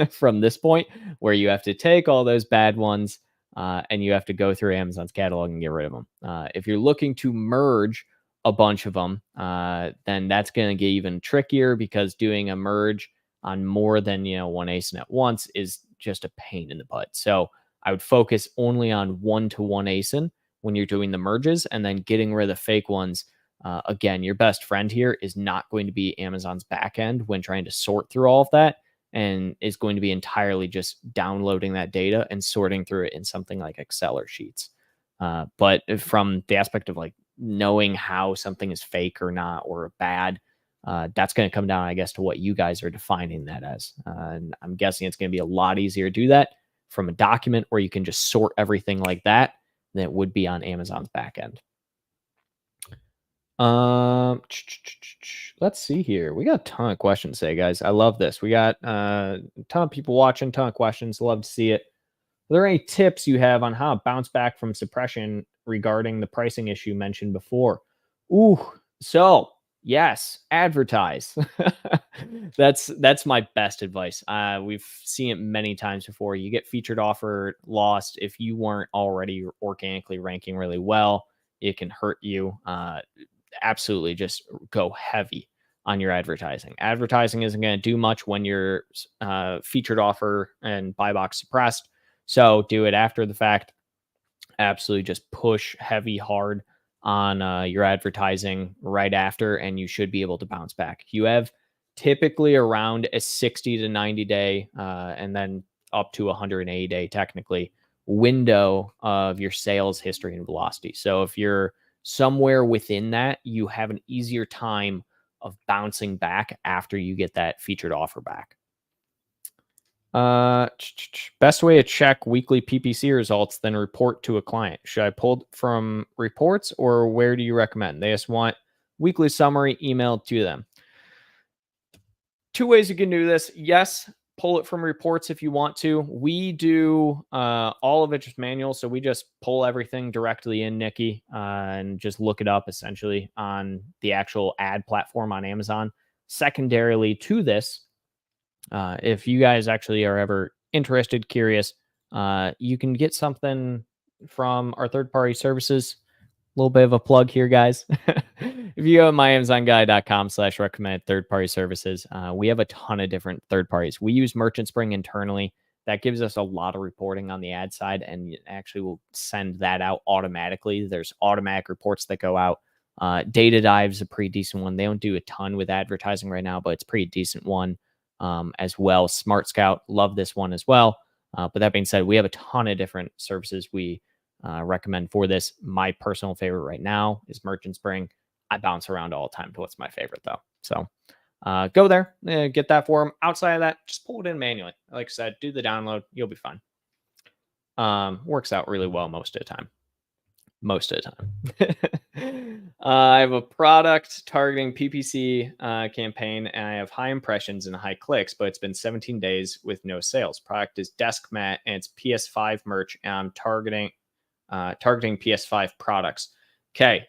from this point where you have to take all those bad ones and you have to go through Amazon's catalog and get rid of them. If you're looking to merge a bunch of them, then that's going to get even trickier, because doing a merge on more than one ASIN at once is just a pain in the butt. So I would focus only on one-to-one ASIN when you're doing the merges, and then getting rid of the fake ones. Again, your best friend here is not going to be Amazon's backend when trying to sort through all of that, and is going to be entirely just downloading that data and sorting through it in something like Excel or Sheets. But from the aspect of like knowing how something is fake or not, or bad, that's going to come down, I guess, to what you guys are defining that as. And I'm guessing it's going to be a lot easier to do that from a document where you can just sort everything like that than it would be on Amazon's backend. Let's see here. We got a ton of questions today, guys. I love this. We got a ton of people watching, ton of questions. Love to see it. Are there any tips you have on how to bounce back from suppression regarding the pricing issue mentioned before? So yes, advertise. That's my best advice. We've seen it many times before. You get featured offer lost if you weren't already organically ranking really well. It can hurt you. Absolutely, just go heavy on your advertising. Advertising isn't going to do much when you're featured offer and buy box suppressed. So do it after the fact. Absolutely, just push heavy, hard on your advertising right after, and you should be able to bounce back. You have typically around a 60 to 90 day, and then up to 180 day technically window of your sales history and velocity. So if you're somewhere within that, you have an easier time of bouncing back after you get that featured offer back. Best way to check weekly PPC results then report to a client. Should I pull from reports, or where do you recommend? They just want weekly summary emailed to them. Two ways you can do this. Yes, pull it from reports if you want to. We do all of it just manual. So we just pull everything directly in Nikki and just look it up essentially on the actual ad platform on Amazon. Secondarily to this, if you guys actually are ever interested, curious, you can get something from our third-party services. A little bit of a plug here, guys. If you go to myamazonguy.com/recommended third-party services, we have a ton of different third parties. We use Merchant Spring internally. That gives us a lot of reporting on the ad side, and actually will send that out automatically. There's automatic reports that go out. Data Dive's a pretty decent one. They don't do a ton with advertising right now, but it's a pretty decent one as well. Smart Scout, love this one as well. But that being said, we have a ton of different services we recommend for this. My personal favorite right now is Merchant Spring. I bounce around all the time to what's my favorite though. So go there, get that for them. Outside of that, just pull it in manually. Like I said, do the download. You'll be fine. Works out really well most of the time. I have a product targeting PPC campaign, and I have high impressions and high clicks, but it's been 17 days with no sales. Product is desk mat, and it's PS5 merch, and I'm targeting PS5 products. Okay,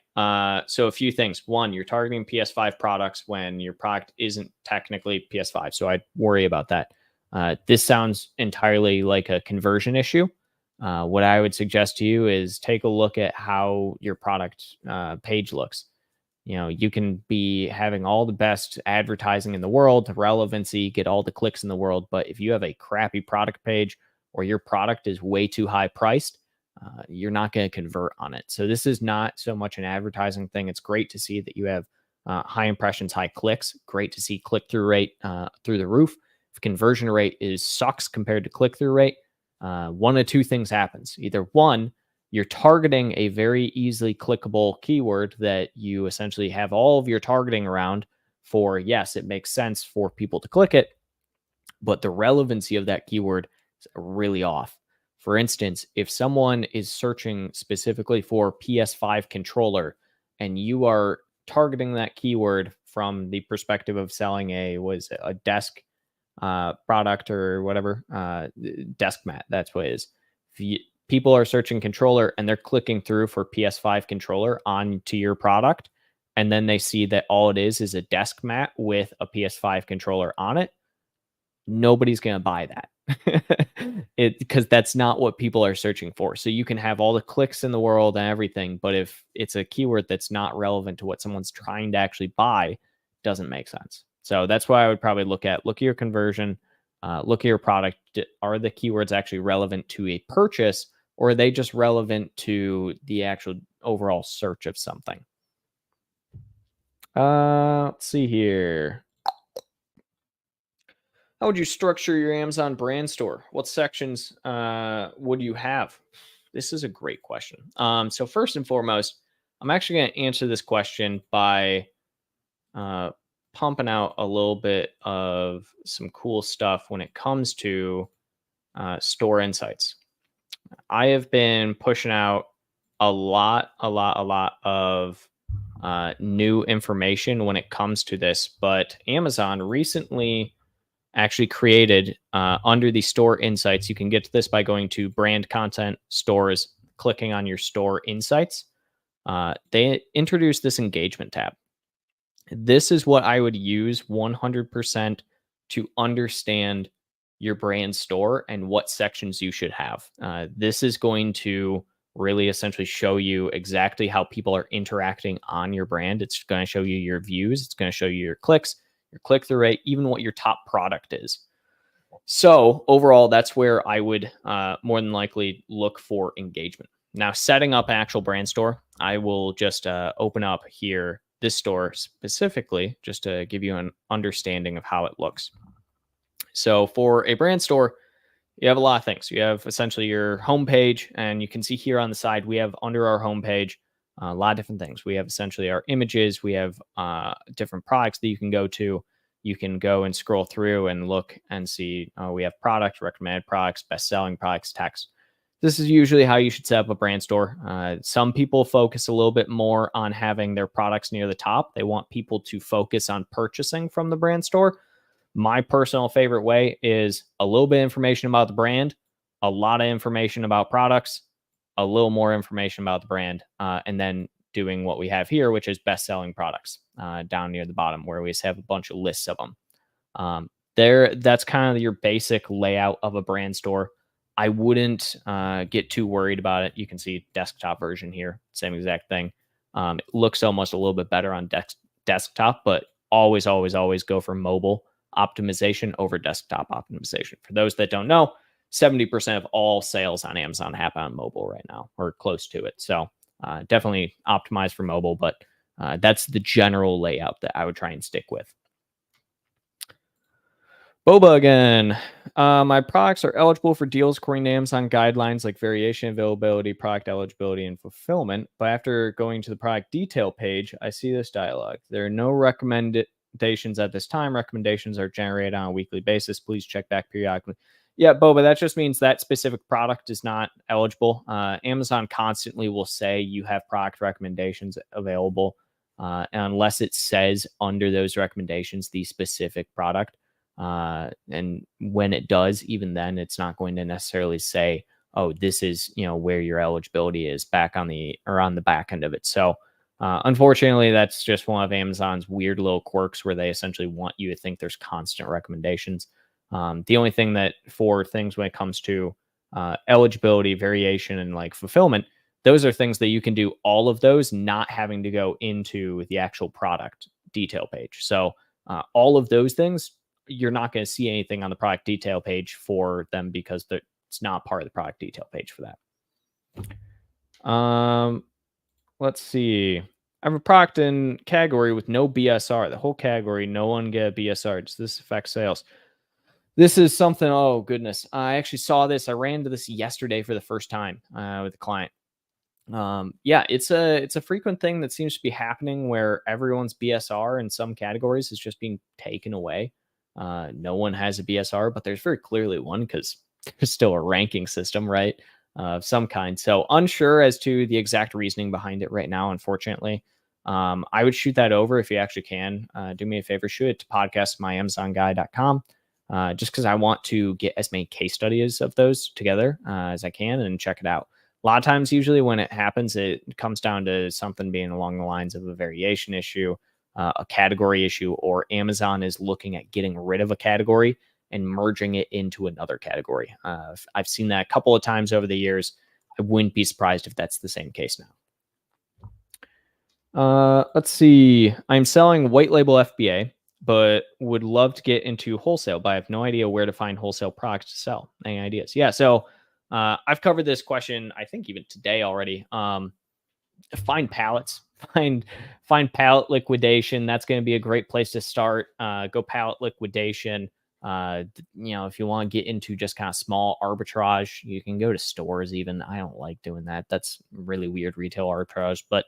so a few things. One, you're targeting PS5 products when your product isn't technically PS5, so I'd worry about that. This sounds entirely like a conversion issue. What I would suggest to you is take a look at how your product page looks. You can be having all the best advertising in the world, relevancy, get all the clicks in the world, but if you have a crappy product page or your product is way too high priced, you're not going to convert on it. So this is not so much an advertising thing. It's great to see that you have high impressions, high clicks. Great to see click-through rate through the roof. If conversion rate sucks compared to click-through rate, one of two things happens. Either one, you're targeting a very easily clickable keyword that you essentially have all of your targeting around for. Yes, it makes sense for people to click it, but the relevancy of that keyword is really off. For instance, if someone is searching specifically for PS5 controller and you are targeting that keyword from the perspective of selling a desk product or whatever, desk mat, that's what it is. people are searching controller and they're clicking through for PS5 controller onto your product, and then they see that all it is a desk mat with a PS5 controller on it, nobody's going to buy that. Because that's not what people are searching for. So you can have all the clicks in the world and everything, but if it's a keyword that's not relevant to what someone's trying to actually buy, it doesn't make sense. So that's why I would probably look at your conversion, look at your product. Are the keywords actually relevant to a purchase, or are they just relevant to the actual overall search of something? Let's see here. How would you structure your Amazon brand store? What sections would you have? This is a great question. So first and foremost, I'm actually going to answer this question by pumping out a little bit of some cool stuff when it comes to store insights. I have been pushing out a lot of new information when it comes to this, but Amazon recently actually created under the store insights. You can get to this by going to brand content stores, clicking on your store insights. They introduced this engagement tab. This is what I would use 100% to understand your brand store and what sections you should have. This is going to really essentially show you exactly how people are interacting on your brand. It's going to show you your views. It's going to show you your clicks, your click-through rate, even what your top product is. So overall, that's where I would more than likely look for engagement. Now, setting up an actual brand store, I will just open up here this store specifically just to give you an understanding of how it looks. So for a brand store, you have a lot of things. You have essentially your homepage, and you can see here on the side, we have under our homepage a lot of different things. We have essentially our images. We have different products that you can go to. You can go and scroll through and look and see we have product, recommended products, best-selling products, text. This is usually how you should set up a brand store. Some people focus a little bit more on having their products near the top. They want people to focus on purchasing from the brand store. My personal favorite way is a little bit of information about the brand, a lot of information about products, a little more information about the brand, and then doing what we have here, which is best-selling products down near the bottom, where we just have a bunch of lists of them. That's kind of your basic layout of a brand store. I wouldn't get too worried about it. You can see desktop version here, same exact thing. It looks almost a little bit better on desktop, but always go for mobile optimization over desktop optimization. For those that don't know, 70% of all sales on Amazon happen on mobile right now, or close to it. So definitely optimize for mobile, but that's the general layout that I would try and stick with. Boba again. My products are eligible for deals according to Amazon guidelines like variation, availability, product eligibility, and fulfillment. But after going to the product detail page, I see this dialog. There are no recommendations at this time. Recommendations are generated on a weekly basis. Please check back periodically. Yeah, Boba, that just means that specific product is not eligible. Amazon constantly will say you have product recommendations available unless it says under those recommendations the specific product. And when it does, even then, it's not going to necessarily say, oh, this is, where your eligibility is back on the back end of it. So unfortunately, that's just one of Amazon's weird little quirks where they essentially want you to think there's constant recommendations. The only thing that for things when it comes to eligibility, variation, and like fulfillment, those are things that you can do all of those, not having to go into the actual product detail page. So all of those things, you're not going to see anything on the product detail page for them because it's not part of the product detail page for that. Let's see. I have a product in category with no BSR. The whole category, no one get a BSR. Does this affect sales? This is something, oh goodness. I actually saw this. I ran into this yesterday for the first time with a client. Yeah, it's a frequent thing that seems to be happening where everyone's BSR in some categories is just being taken away. No one has a BSR, but there's very clearly one because there's still a ranking system, right? Of some kind. So unsure as to the exact reasoning behind it right now, unfortunately. I would shoot that over if you actually can. Do me a favor, shoot it to podcast.myamazonguy.com. just because I want to get as many case studies of those together as I can and check it out. A lot of times, usually when it happens, it comes down to something being along the lines of a variation issue, a category issue, or Amazon is looking at getting rid of a category and merging it into another category. I've seen that a couple of times over the years. I wouldn't be surprised if that's the same case now. Let's see. I'm selling white label FBA, but would love to get into wholesale, but I have no idea where to find wholesale products to sell. Any ideas? Yeah. So I've covered this question, I think even today already. Find pallets, find pallet liquidation. That's going to be a great place to start. Go pallet liquidation. If you want to get into just kind of small arbitrage, you can go to stores even. I don't like doing that. That's really weird retail arbitrage, but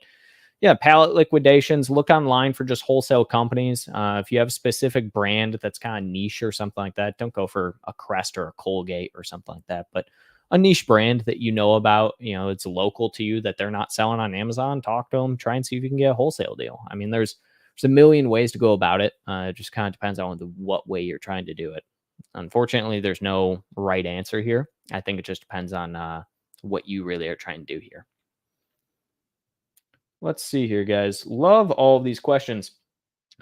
yeah, pallet liquidations. Look online for just wholesale companies. If you have a specific brand that's kind of niche or something like that, don't go for a Crest or a Colgate or something like that. But a niche brand that you know about, it's local to you that they're not selling on Amazon. Talk to them. Try and see if you can get a wholesale deal. I mean, there's a million ways to go about it. It just kind of depends on what way you're trying to do it. Unfortunately, there's no right answer here. I think it just depends on what you really are trying to do here. Let's see here, guys. Love all of these questions.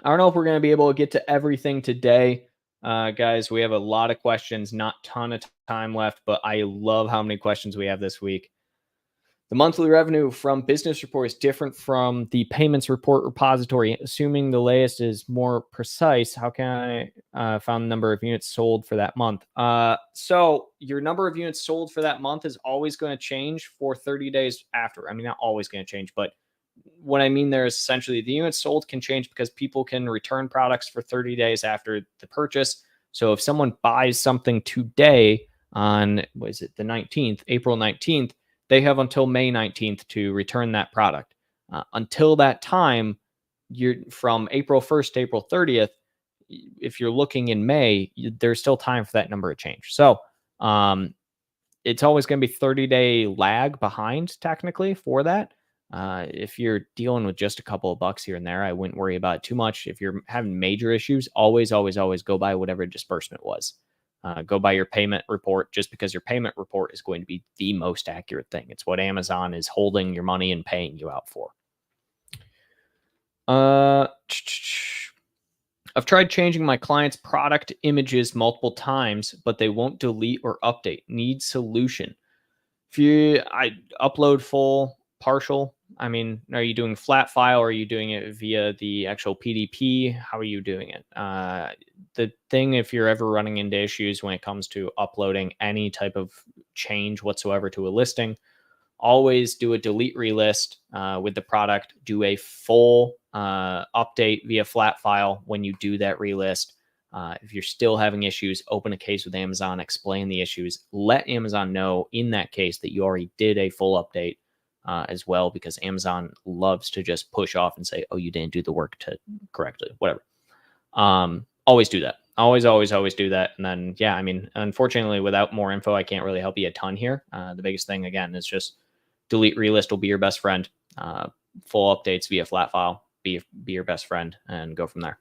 I don't know if we're going to be able to get to everything today. Guys, we have a lot of questions, not a ton of time left, but I love how many questions we have this week. The monthly revenue from business report is different from the payments report repository. Assuming the latest is more precise, how can I find the number of units sold for that month? So your number of units sold for that month is always going to change for 30 days after. I mean, not always going to change, but what I mean there is essentially the units sold can change because people can return products for 30 days after the purchase. So if someone buys something today on, the 19th, April 19th, they have until May 19th to return that product. Until that time, you're from April 1st to April 30th. If you're looking in May, there's still time for that number to change. So it's always going to be 30-day lag behind technically for that. If you're dealing with just a couple of bucks here and there, I wouldn't worry about it too much. If you're having major issues, always go by whatever disbursement was. Go by your payment report, just because your payment report is going to be the most accurate thing. It's what Amazon is holding your money and paying you out for. I've tried changing my clients' product images multiple times, but they won't delete or update. Need solution. I upload full, partial. I mean, are you doing flat file or are you doing it via the actual PDP? How are you doing it? The thing, if you're ever running into issues when it comes to uploading any type of change whatsoever to a listing, always do a delete relist with the product. Do a full update via flat file when you do that relist. If you're still having issues, open a case with Amazon, explain the issues, let Amazon know in that case that you already did a full update as well, because Amazon loves to just push off and say, oh, you didn't do the work to correctly, whatever. Always do that. Always do that. And then, yeah, I mean, unfortunately, without more info, I can't really help you a ton here. The biggest thing, again, is just delete relist will be your best friend. Full updates via flat file, be your best friend, and go from there.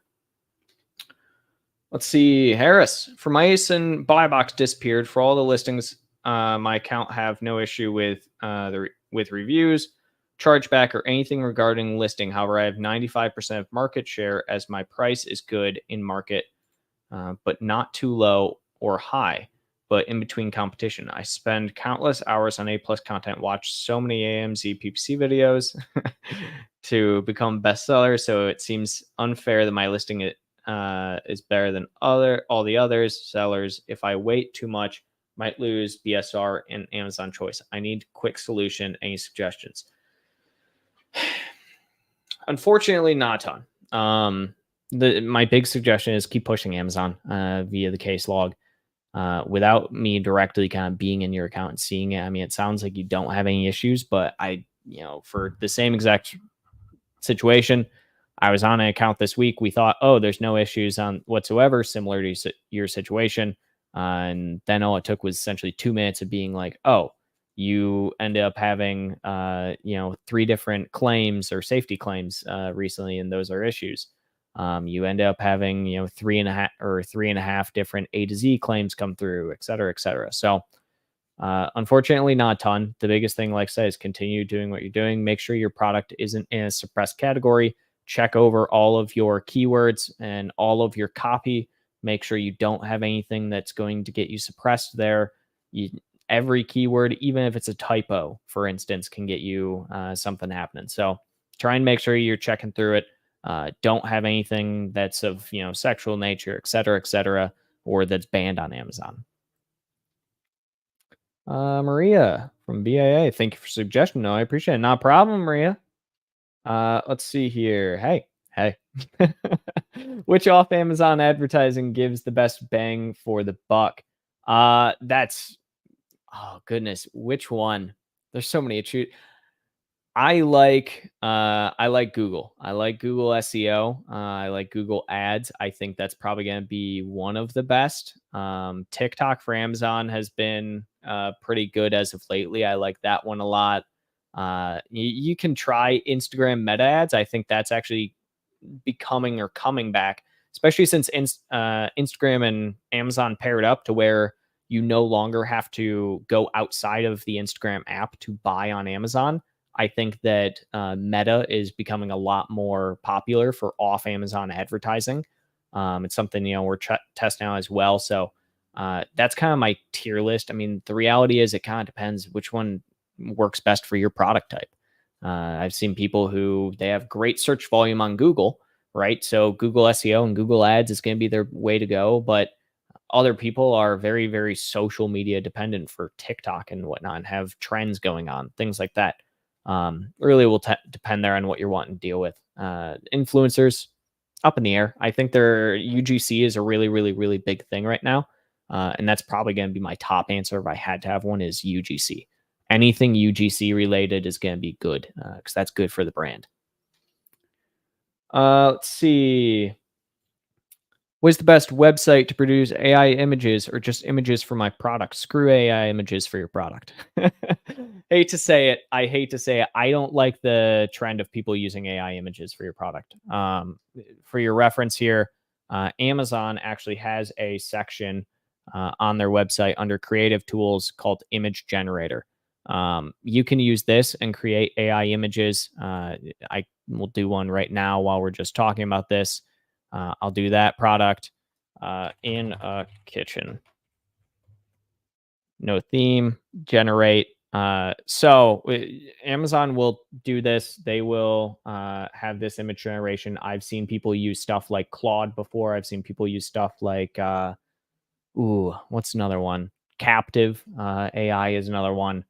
Let's see, Harris. For my ASIN buy box disappeared. For all the listings, my account have no issue with with reviews, chargeback, or anything regarding listing. However, I have 95% of market share as my price is good in market, but not too low or high, but in between competition. I spend countless hours on A+ content, watch so many AMZ PPC videos to become bestseller. So it seems unfair that my listing is better than all the others sellers. If I wait too much, might lose BSR and Amazon choice. I need quick solution. Any suggestions? Unfortunately, not a ton. My big suggestion is keep pushing Amazon via the case log without me directly kind of being in your account and seeing it. I mean, it sounds like you don't have any issues, but for the same exact situation, I was on an account this week. We thought, oh, there's no issues on whatsoever, similar to your situation. And then all it took was essentially 2 minutes of being like, oh, you ended up having, 3 different claims or safety claims recently, and those are issues. You end up having, 3.5 different A to Z claims come through, et cetera, et cetera. So unfortunately, not a ton. The biggest thing, like I said, is continue doing what you're doing. Make sure your product isn't in a suppressed category. Check over all of your keywords and all of your copy. Make sure you don't have anything that's going to get you suppressed there. Every keyword, even if it's a typo, for instance, can get you something happening. So try and make sure you're checking through it. Don't have anything that's of sexual nature, et cetera, or that's banned on Amazon. Maria from BIA, thank you for suggestion. No, I appreciate it. Not a problem, Maria. Let's see here. Hey. Which off Amazon advertising gives the best bang for the buck? That's oh goodness, which one? There's so many to choose. I like Google. I like Google SEO. I like Google Ads. I think that's probably going to be one of the best. TikTok for Amazon has been pretty good as of lately. I like that one a lot. You can try Instagram Meta Ads. I think that's actually becoming or coming back, especially since Instagram and Amazon paired up to where you no longer have to go outside of the Instagram app to buy on Amazon. I think that Meta is becoming a lot more popular for off Amazon advertising. It's something we're testing out as well. So that's kind of my tier list. I mean, the reality is it kind of depends which one works best for your product type. I've seen people who they have great search volume on Google, right? So Google SEO and Google Ads is going to be their way to go, but other people are very, very social media dependent for TikTok and whatnot, and have trends going on, things like that. Really will depend there on what you're wanting to deal with. Influencers, up in the air. I think their UGC is a really, really, really big thing right now. And that's probably going to be my top answer if I had to have one is UGC. Anything UGC related is going to be good because that's good for the brand. Let's see. What's the best website to produce AI images or just images for my product? Screw AI images for your product. Hate to say it. I hate to say it. I don't like the trend of people using AI images for your product. For your reference here, Amazon actually has a section on their website under creative tools called image generator. You can use this and create AI images. I will do one right now while we're just talking about this. I'll do that product in a kitchen. No theme, generate. So Amazon will do this. They will have this image generation. I've seen people use stuff like Claude before. I've seen people use stuff like, what's another one? Captive AI is another one.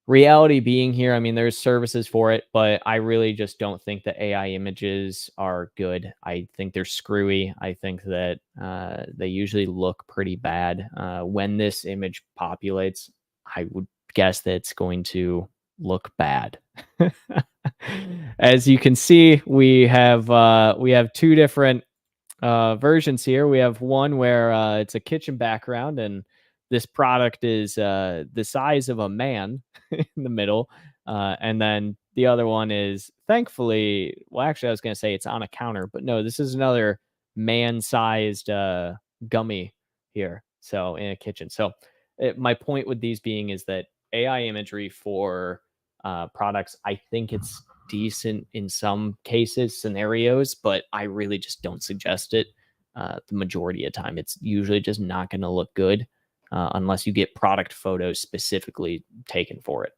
Reality being here, I mean, there's services for it, but I really just don't think that AI images are good. I think they're screwy. I think that they usually look pretty bad. When this image populates, I would guess that it's going to look bad. As you can see, we have two different versions here. We have one where it's a kitchen background and this product is the size of a man in the middle. And then the other one is thankfully, well, actually, I was going to say it's on a counter, but no, this is another man sized gummy here. So in a kitchen. So my point with these being is that AI imagery for products, I think it's decent in some cases, scenarios, but I really just don't suggest it. The majority of time, it's usually just not going to look good unless you get product photos specifically taken for it.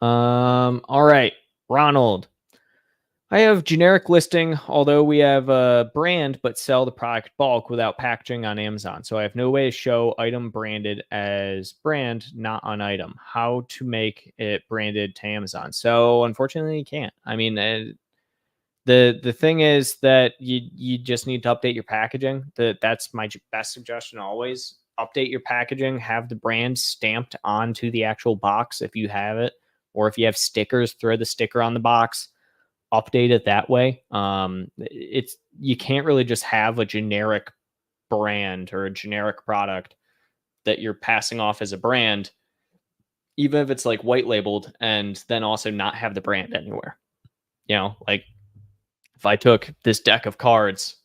All right, Ronald. I have generic listing, although we have a brand, but sell the product bulk without packaging on Amazon. So I have no way to show item branded as brand, not on item. How to make it branded to Amazon? So unfortunately, you can't. I mean, the thing is that you just need to update your packaging. That's my best suggestion always. Update your packaging, have the brand stamped onto the actual box if you have it, or if you have stickers, throw the sticker on the box. Update it that way. It's you can't really just have a generic brand or a generic product that you're passing off as a brand, even if it's like white labeled, and then also not have the brand anywhere. Like If I took this deck of cards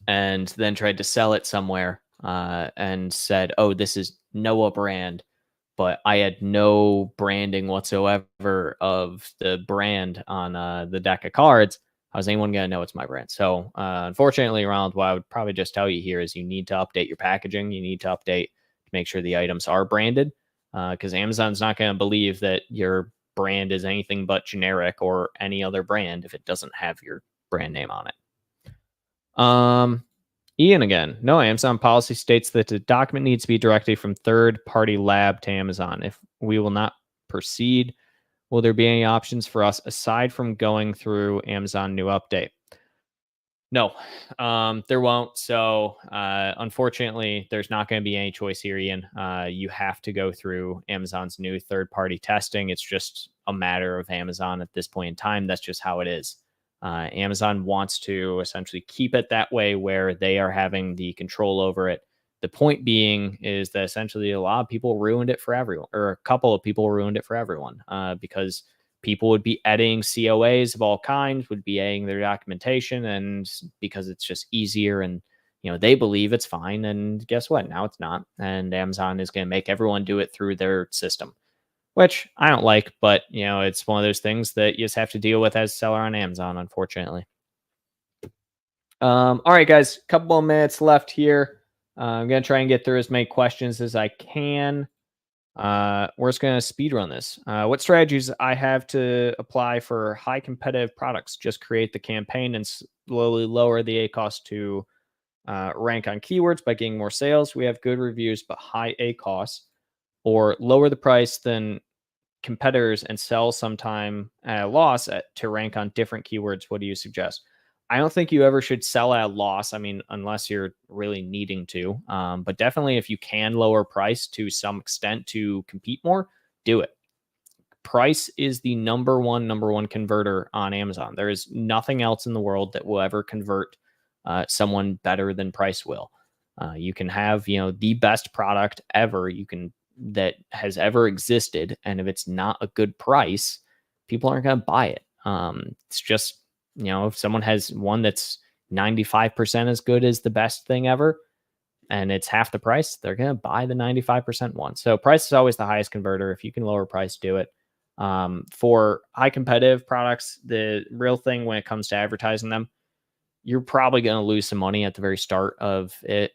and then tried to sell it somewhere and said, oh, this is Noah brand, but I had no branding whatsoever of the brand on the deck of cards, how's anyone going to know it's my brand? So unfortunately, Ronald, what I would probably just tell you here is you need to update your packaging. You need to update to make sure the items are branded, because Amazon's not going to believe that your brand is anything but generic or any other brand if it doesn't have your brand name on it. Ian again. No, Amazon policy states that the document needs to be directly from third-party lab to Amazon. If we will not proceed, will there be any options for us aside from going through Amazon new update? No, there won't. So, unfortunately, there's not going to be any choice here, Ian. You have to go through Amazon's new third-party testing. It's just a matter of Amazon at this point in time. That's just how it is. Amazon wants to essentially keep it that way where they are having the control over it. The point being is that essentially a lot of people ruined it for everyone, or a couple of people ruined it for everyone, because people would be editing COAs of all kinds, would be editing their documentation, and because it's just easier and they believe it's fine, and guess what? Now it's not, and Amazon is going to make everyone do it through their system, which I don't like, but it's one of those things that you just have to deal with as a seller on Amazon, unfortunately. All right, guys, a couple more minutes left here. I'm going to try and get through as many questions as I can. We're just going to speed run this. What strategies I have to apply for high competitive products? Just create the campaign and slowly lower the A cost to rank on keywords by getting more sales. We have good reviews, but high A costs, or lower the price than competitors and sell sometime at a loss to rank on different keywords. What do you suggest? I don't think you ever should sell at a loss. I mean, unless you're really needing to. But definitely, if you can lower price to some extent to compete more, do it. Price is the number one converter on Amazon. There is nothing else in the world that will ever convert someone better than price will. You can have the best product ever that has ever existed, and if it's not a good price, people aren't going to buy it. It's just if someone has one that's 95% as good as the best thing ever and it's half the price, they're going to buy the 95% one. So price is always the highest converter. If you can lower price, do it. For high competitive products, the real thing when it comes to advertising them, you're probably going to lose some money at the very start of it.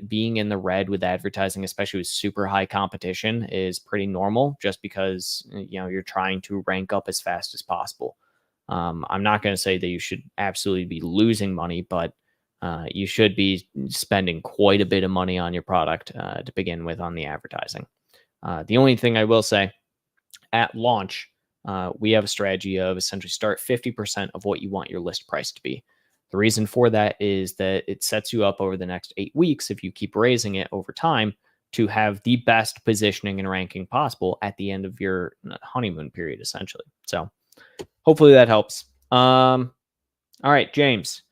Being in the red with advertising, especially with super high competition, is pretty normal just because you're trying to rank up as fast as possible. I'm not going to say that you should absolutely be losing money, but you should be spending quite a bit of money on your product to begin with on the advertising. The only thing I will say, at launch, we have a strategy of essentially start 50% of what you want your list price to be. The reason for that is that it sets you up over the next 8 weeks, if you keep raising it over time, to have the best positioning and ranking possible at the end of your honeymoon period, essentially. So hopefully that helps. All right, James.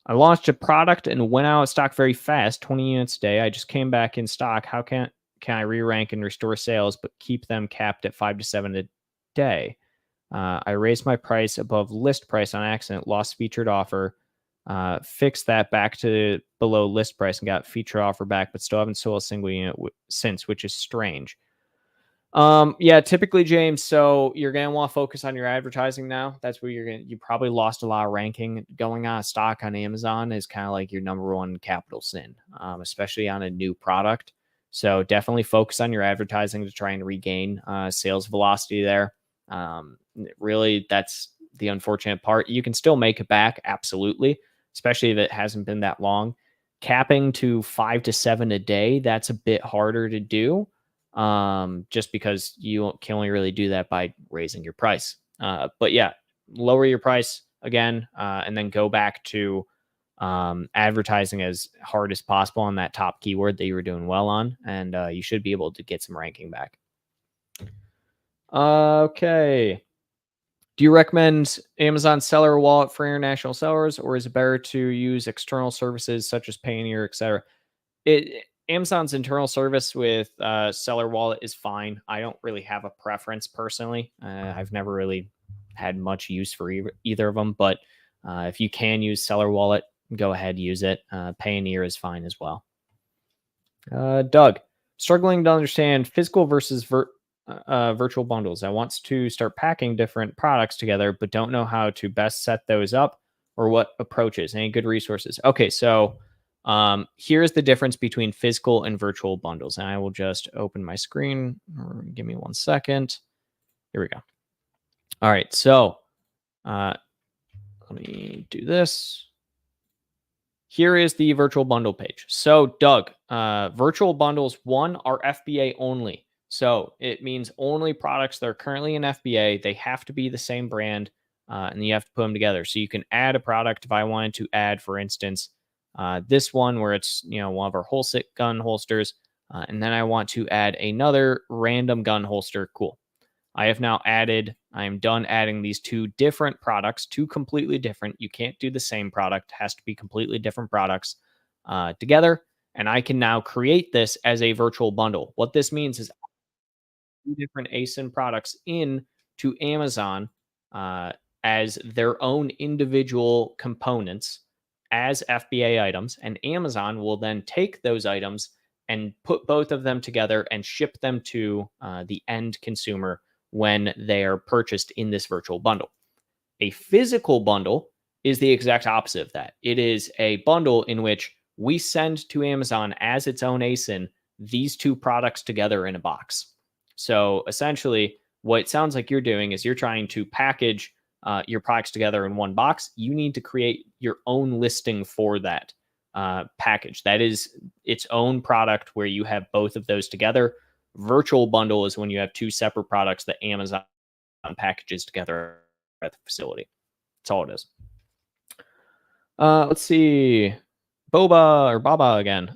I launched a product and went out of stock very fast, 20 units a day. I just came back in stock. How can I re-rank and restore sales, but keep them capped at 5 to 7 a day? I raised my price above list price on accident, lost featured offer, fixed that back to below list price and got featured offer back, but still haven't sold a single unit since, which is strange. Yeah, typically, James, so you're going to want to focus on your advertising now. That's where you probably lost a lot of ranking. Going out of stock on Amazon is kind of like your number one capital sin, especially on a new product. So definitely focus on your advertising to try and regain sales velocity there. Really, that's the unfortunate part. You can still make it back, absolutely, especially if it hasn't been that long. Capping to 5 to 7 a day, that's a bit harder to do. Just because you can only really do that by raising your price. But yeah, lower your price again, and then go back to advertising as hard as possible on that top keyword that you were doing well on, and you should be able to get some ranking back. Okay. Do you recommend Amazon Seller Wallet for international sellers, or is it better to use external services such as Payoneer, etc.? Amazon's internal service with Seller Wallet is fine. I don't really have a preference personally. I've never really had much use for either of them, but If you can use Seller Wallet, go ahead, use it. Payoneer is fine as well. Doug, struggling to understand physical versus virtual bundles. I want to start packing different products together, but don't know how to best set those up or what approaches. Any good resources? Okay, so here's the difference between physical and virtual bundles. And I will just open my screen. Give me 1 second. Here we go. All right, so let me do this. Here is the virtual bundle page. So, Doug, virtual bundles, one, are FBA only. So it means only products that are currently in FBA. They have to be the same brand, and you have to put them together. So you can add a product. If I wanted to add, for instance, this one where it's one of our wholesale gun holsters, and then I want to add another random gun holster. Cool. I am done adding these two different products, two completely different. You can't do the same product. It has to be completely different products together. And I can now create this as a virtual bundle. What this means is two different ASIN products in to Amazon as their own individual components as FBA items. And Amazon will then take those items and put both of them together and ship them to the end consumer when they are purchased in this virtual bundle. A physical bundle is the exact opposite of that. It is a bundle in which we send to Amazon as its own ASIN these two products together in a box. So essentially, what it sounds like you're doing is you're trying to package your products together in one box. You need to create your own listing for that package. That is its own product where you have both of those together. Virtual bundle is when you have two separate products that Amazon packages together at the facility. That's all it is. Let's see. Baba again.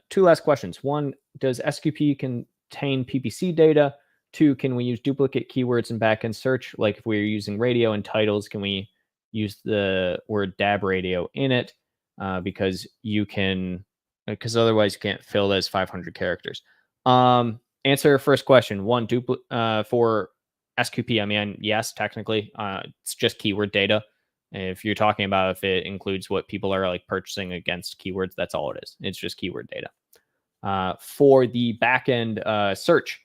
Two last questions. One, does SQP contain PPC data? Two, can we use duplicate keywords in backend search? Like if we're using radio and titles, can we use the word DAB radio in it? Because otherwise you can't fill those 500 characters. Answer first question. One, for SQP, I mean, yes, technically, it's just keyword data. If you're talking about if it includes what people are like purchasing against keywords, that's all it is. It's just keyword data. For the backend search,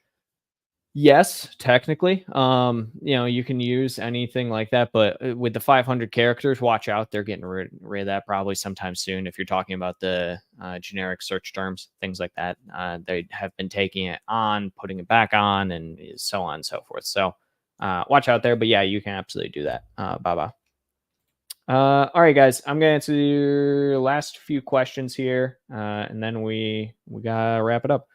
yes, technically, you can use anything like that, but with the 500 characters, watch out. They're getting rid of that probably sometime soon. If you're talking about the generic search terms, things like that, they have been taking it on, putting it back on, and so on and so forth. So watch out there. But yeah, you can absolutely do that. Bye-bye. All right, guys, I'm going to answer your last few questions here, and then we got to wrap it up.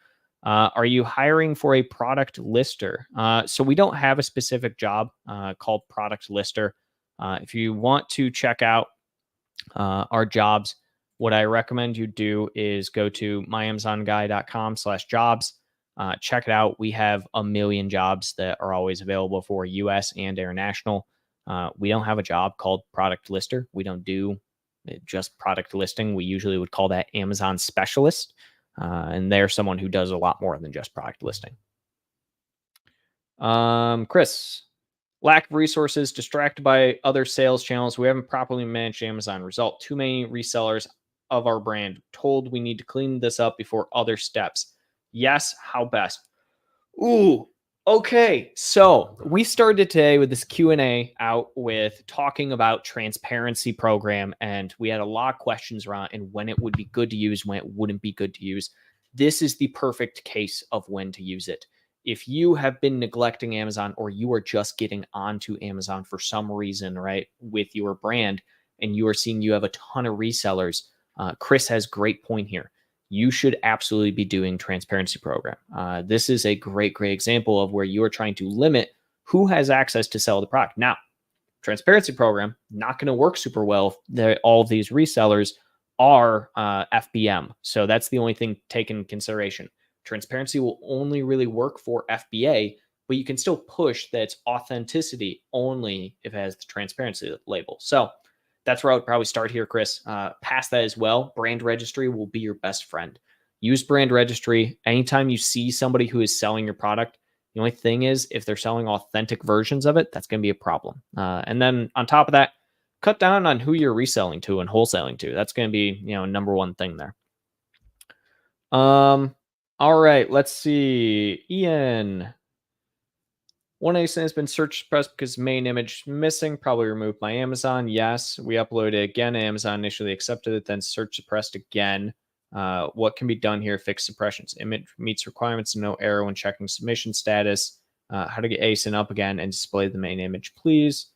Are you hiring for a product lister? So we don't have a specific job called product lister. If you want to check out our jobs, what I recommend you do is go to myamazonguy.com/jobs. Check it out. We have a million jobs that are always available for US and international. We don't have a job called product lister. We don't do just product listing. We usually would call that Amazon specialist. And they're someone who does a lot more than just product listing. Chris, lack of resources, distracted by other sales channels. We haven't properly managed Amazon. Result, too many resellers of our brand. Told we need to clean this up before other steps. Yes, how best? Ooh, okay. So we started today with this Q&A out with talking about transparency program, and we had a lot of questions around and when it would be good to use, when it wouldn't be good to use. This is the perfect case of when to use it. If you have been neglecting Amazon, or you are just getting onto Amazon for some reason, right, with your brand, and you are seeing you have a ton of resellers, Chris has great point here. You should absolutely be doing transparency program. This is a great example of where you are trying to limit who has access to sell the product. Now, transparency program, not going to work super well if all of these resellers are FBM. So that's the only thing taken in consideration. Transparency will only really work for FBA, but you can still push that it's authenticity only if it has the transparency label. So that's where I would probably start here, Chris. Past that as well, brand registry will be your best friend. Use brand registry. Anytime you see somebody who is selling your product, the only thing is if they're selling authentic versions of it, that's going to be a problem. And then on top of that, cut down on who you're reselling to and wholesaling to. That's going to be, number one thing there. All right, let's see. Ian. One ASIN has been search suppressed because main image missing, probably removed by Amazon. Yes, we uploaded it again. Amazon initially accepted it, then search suppressed again. What can be done here? Fix suppressions. Image meets requirements, no error when checking submission status. How to get ASIN up again and display the main image, please.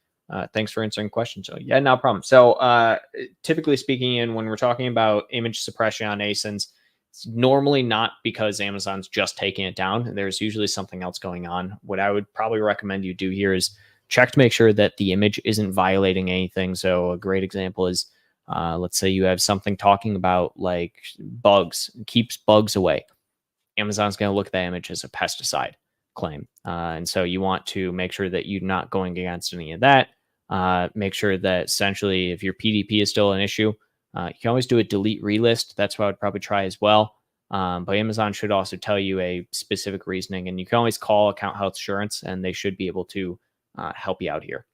Thanks for answering questions. So yeah, no problem. So typically speaking, when we're talking about image suppression on ASINs, it's normally not because Amazon's just taking it down. There's usually something else going on. What I would probably recommend you do here is check to make sure that the image isn't violating anything. So a great example is, let's say you have something talking about like bugs, keeps bugs away. Amazon's going to look at that image as a pesticide claim. And so you want to make sure that you're not going against any of that. Make sure that essentially if your PDP is still an issue, you can always do a delete relist. That's what I would probably try as well. But Amazon should also tell you a specific reasoning, and you can always call Account Health Assurance, and they should be able to help you out here.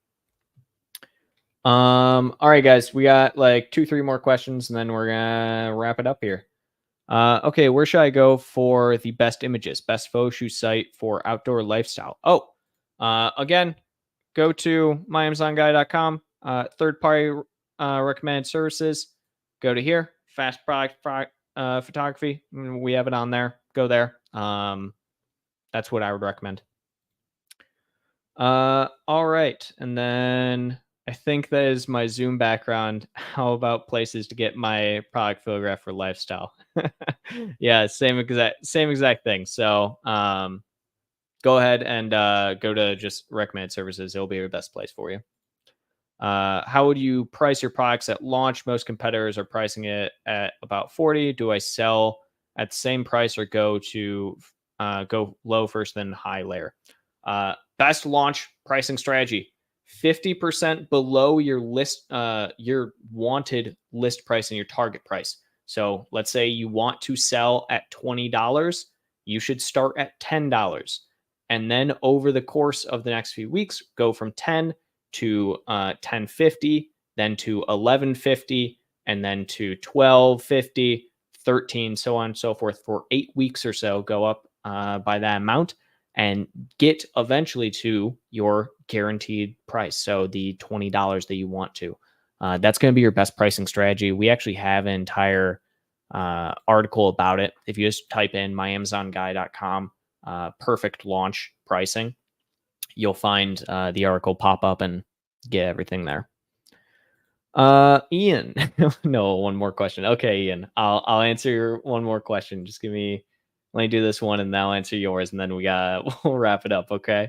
All right, guys, we got like 2-3 more questions, and then we're gonna wrap it up here. Okay, where should I go for the best images? Best photo shoot site for outdoor lifestyle. Again, go to myamazonguy.com. Third party recommended services. Go to here, fast product photography. We have it on there. Go there. That's what I would recommend. All right. And then I think that is my Zoom background. How about places to get my product photograph for lifestyle? Yeah, same exact thing. So go ahead and go to just recommended services. It'll be your best place for you. How would you price your products at launch? Most competitors are pricing it at about 40. Do I sell at the same price or go low first, then high layer? Best launch pricing strategy: 50% below your list, your wanted list price and your target price. So let's say you want to sell at $20, you should start at $10, and then over the course of the next few weeks, go from 10 to 1050, then to 1150, and then to 1250, 13, so on and so forth for 8 weeks or so. Go up by that amount and get eventually to your guaranteed price. So the $20 that you want to. That's going to be your best pricing strategy. We actually have an entire article about it. If you just type in myamazonguy.com perfect launch pricing, you'll find the article pop up and get everything there. Ian, no, one more question. Okay, Ian, I'll answer your one more question. Just let me do this one and then I'll answer yours, and then we'll wrap it up. Okay.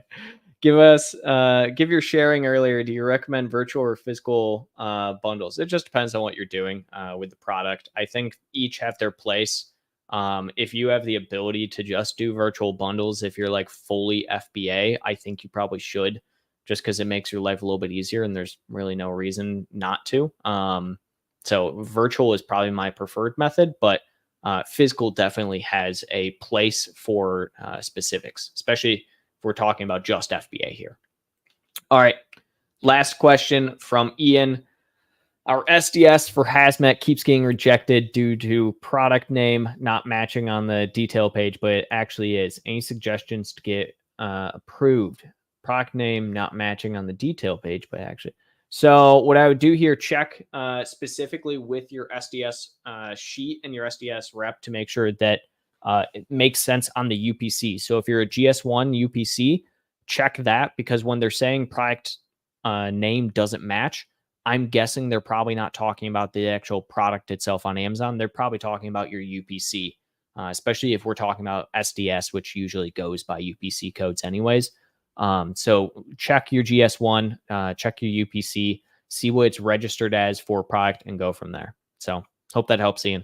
Give your sharing earlier. Do you recommend virtual or physical bundles? It just depends on what you're doing with the product. I think each have their place. If you have the ability to just do virtual bundles, if you're like fully FBA, I think you probably should, just because it makes your life a little bit easier and there's really no reason not to. So virtual is probably my preferred method, but physical definitely has a place for specifics, especially if we're talking about just FBA here. All right. Last question from Ian. Our SDS for hazmat keeps getting rejected due to product name not matching on the detail page, but it actually is. Any suggestions to get approved? Product name not matching on the detail page, but actually. So what I would do here, check specifically with your SDS sheet and your SDS rep to make sure that it makes sense on the UPC. So if you're a GS1 UPC, check that, because when they're saying product name doesn't match, I'm guessing they're probably not talking about the actual product itself on Amazon. They're probably talking about your UPC, especially if we're talking about SDS, which usually goes by UPC codes anyways. So check your GS1, check your UPC, see what it's registered as for product, and go from there. So hope that helps, Ian.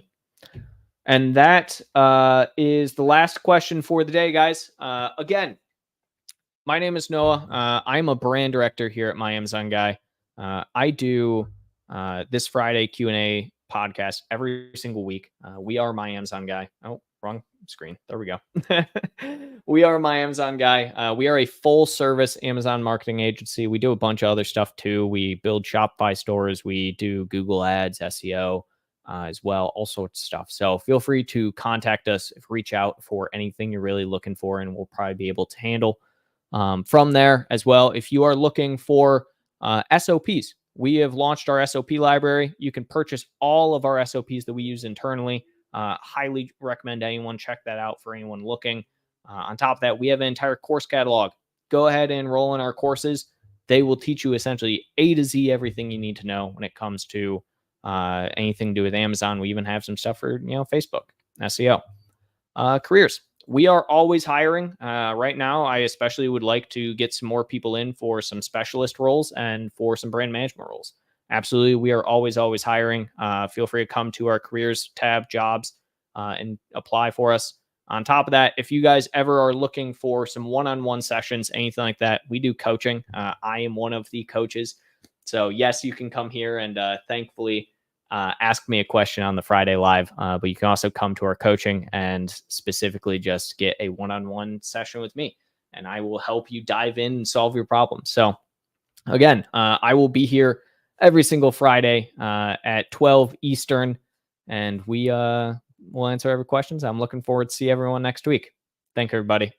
And that is the last question for the day, guys. Again, my name is Noah. I'm a brand director here at My Amazon Guy. I do this Friday Q&A podcast every single week. We are My Amazon Guy. Oh, wrong screen. There we go. We are My Amazon Guy. We are a full service Amazon marketing agency. We do a bunch of other stuff too. We build Shopify stores. We do Google Ads, SEO as well, all sorts of stuff. So feel free to contact us, reach out for anything you're really looking for, and we'll probably be able to handle from there as well. If you are looking for SOPs, we have launched our SOP library. You can purchase all of our SOPs that we use internally. Highly recommend anyone check that out for anyone looking. On top of that, we have an entire course catalog. Go ahead and enroll in our courses. They will teach you essentially A to Z everything you need to know when it comes to anything to do with Amazon. We even have some stuff for Facebook, SEO. Careers. We are always hiring. Right now, I especially would like to get some more people in for some specialist roles and for some brand management roles. Absolutely. We are always hiring. Feel free to come to our careers tab, jobs, and apply for us. On top of that, if you guys ever are looking for some one-on-one sessions, anything like that, we do coaching. I am one of the coaches. So yes, you can come here and thankfully ask me a question on the Friday live, but you can also come to our coaching and specifically just get a one-on-one session with me, and I will help you dive in and solve your problem. So again, I will be here every single Friday at 12 Eastern, and we will answer every questions. I'm looking forward to see everyone next week. Thank you, everybody.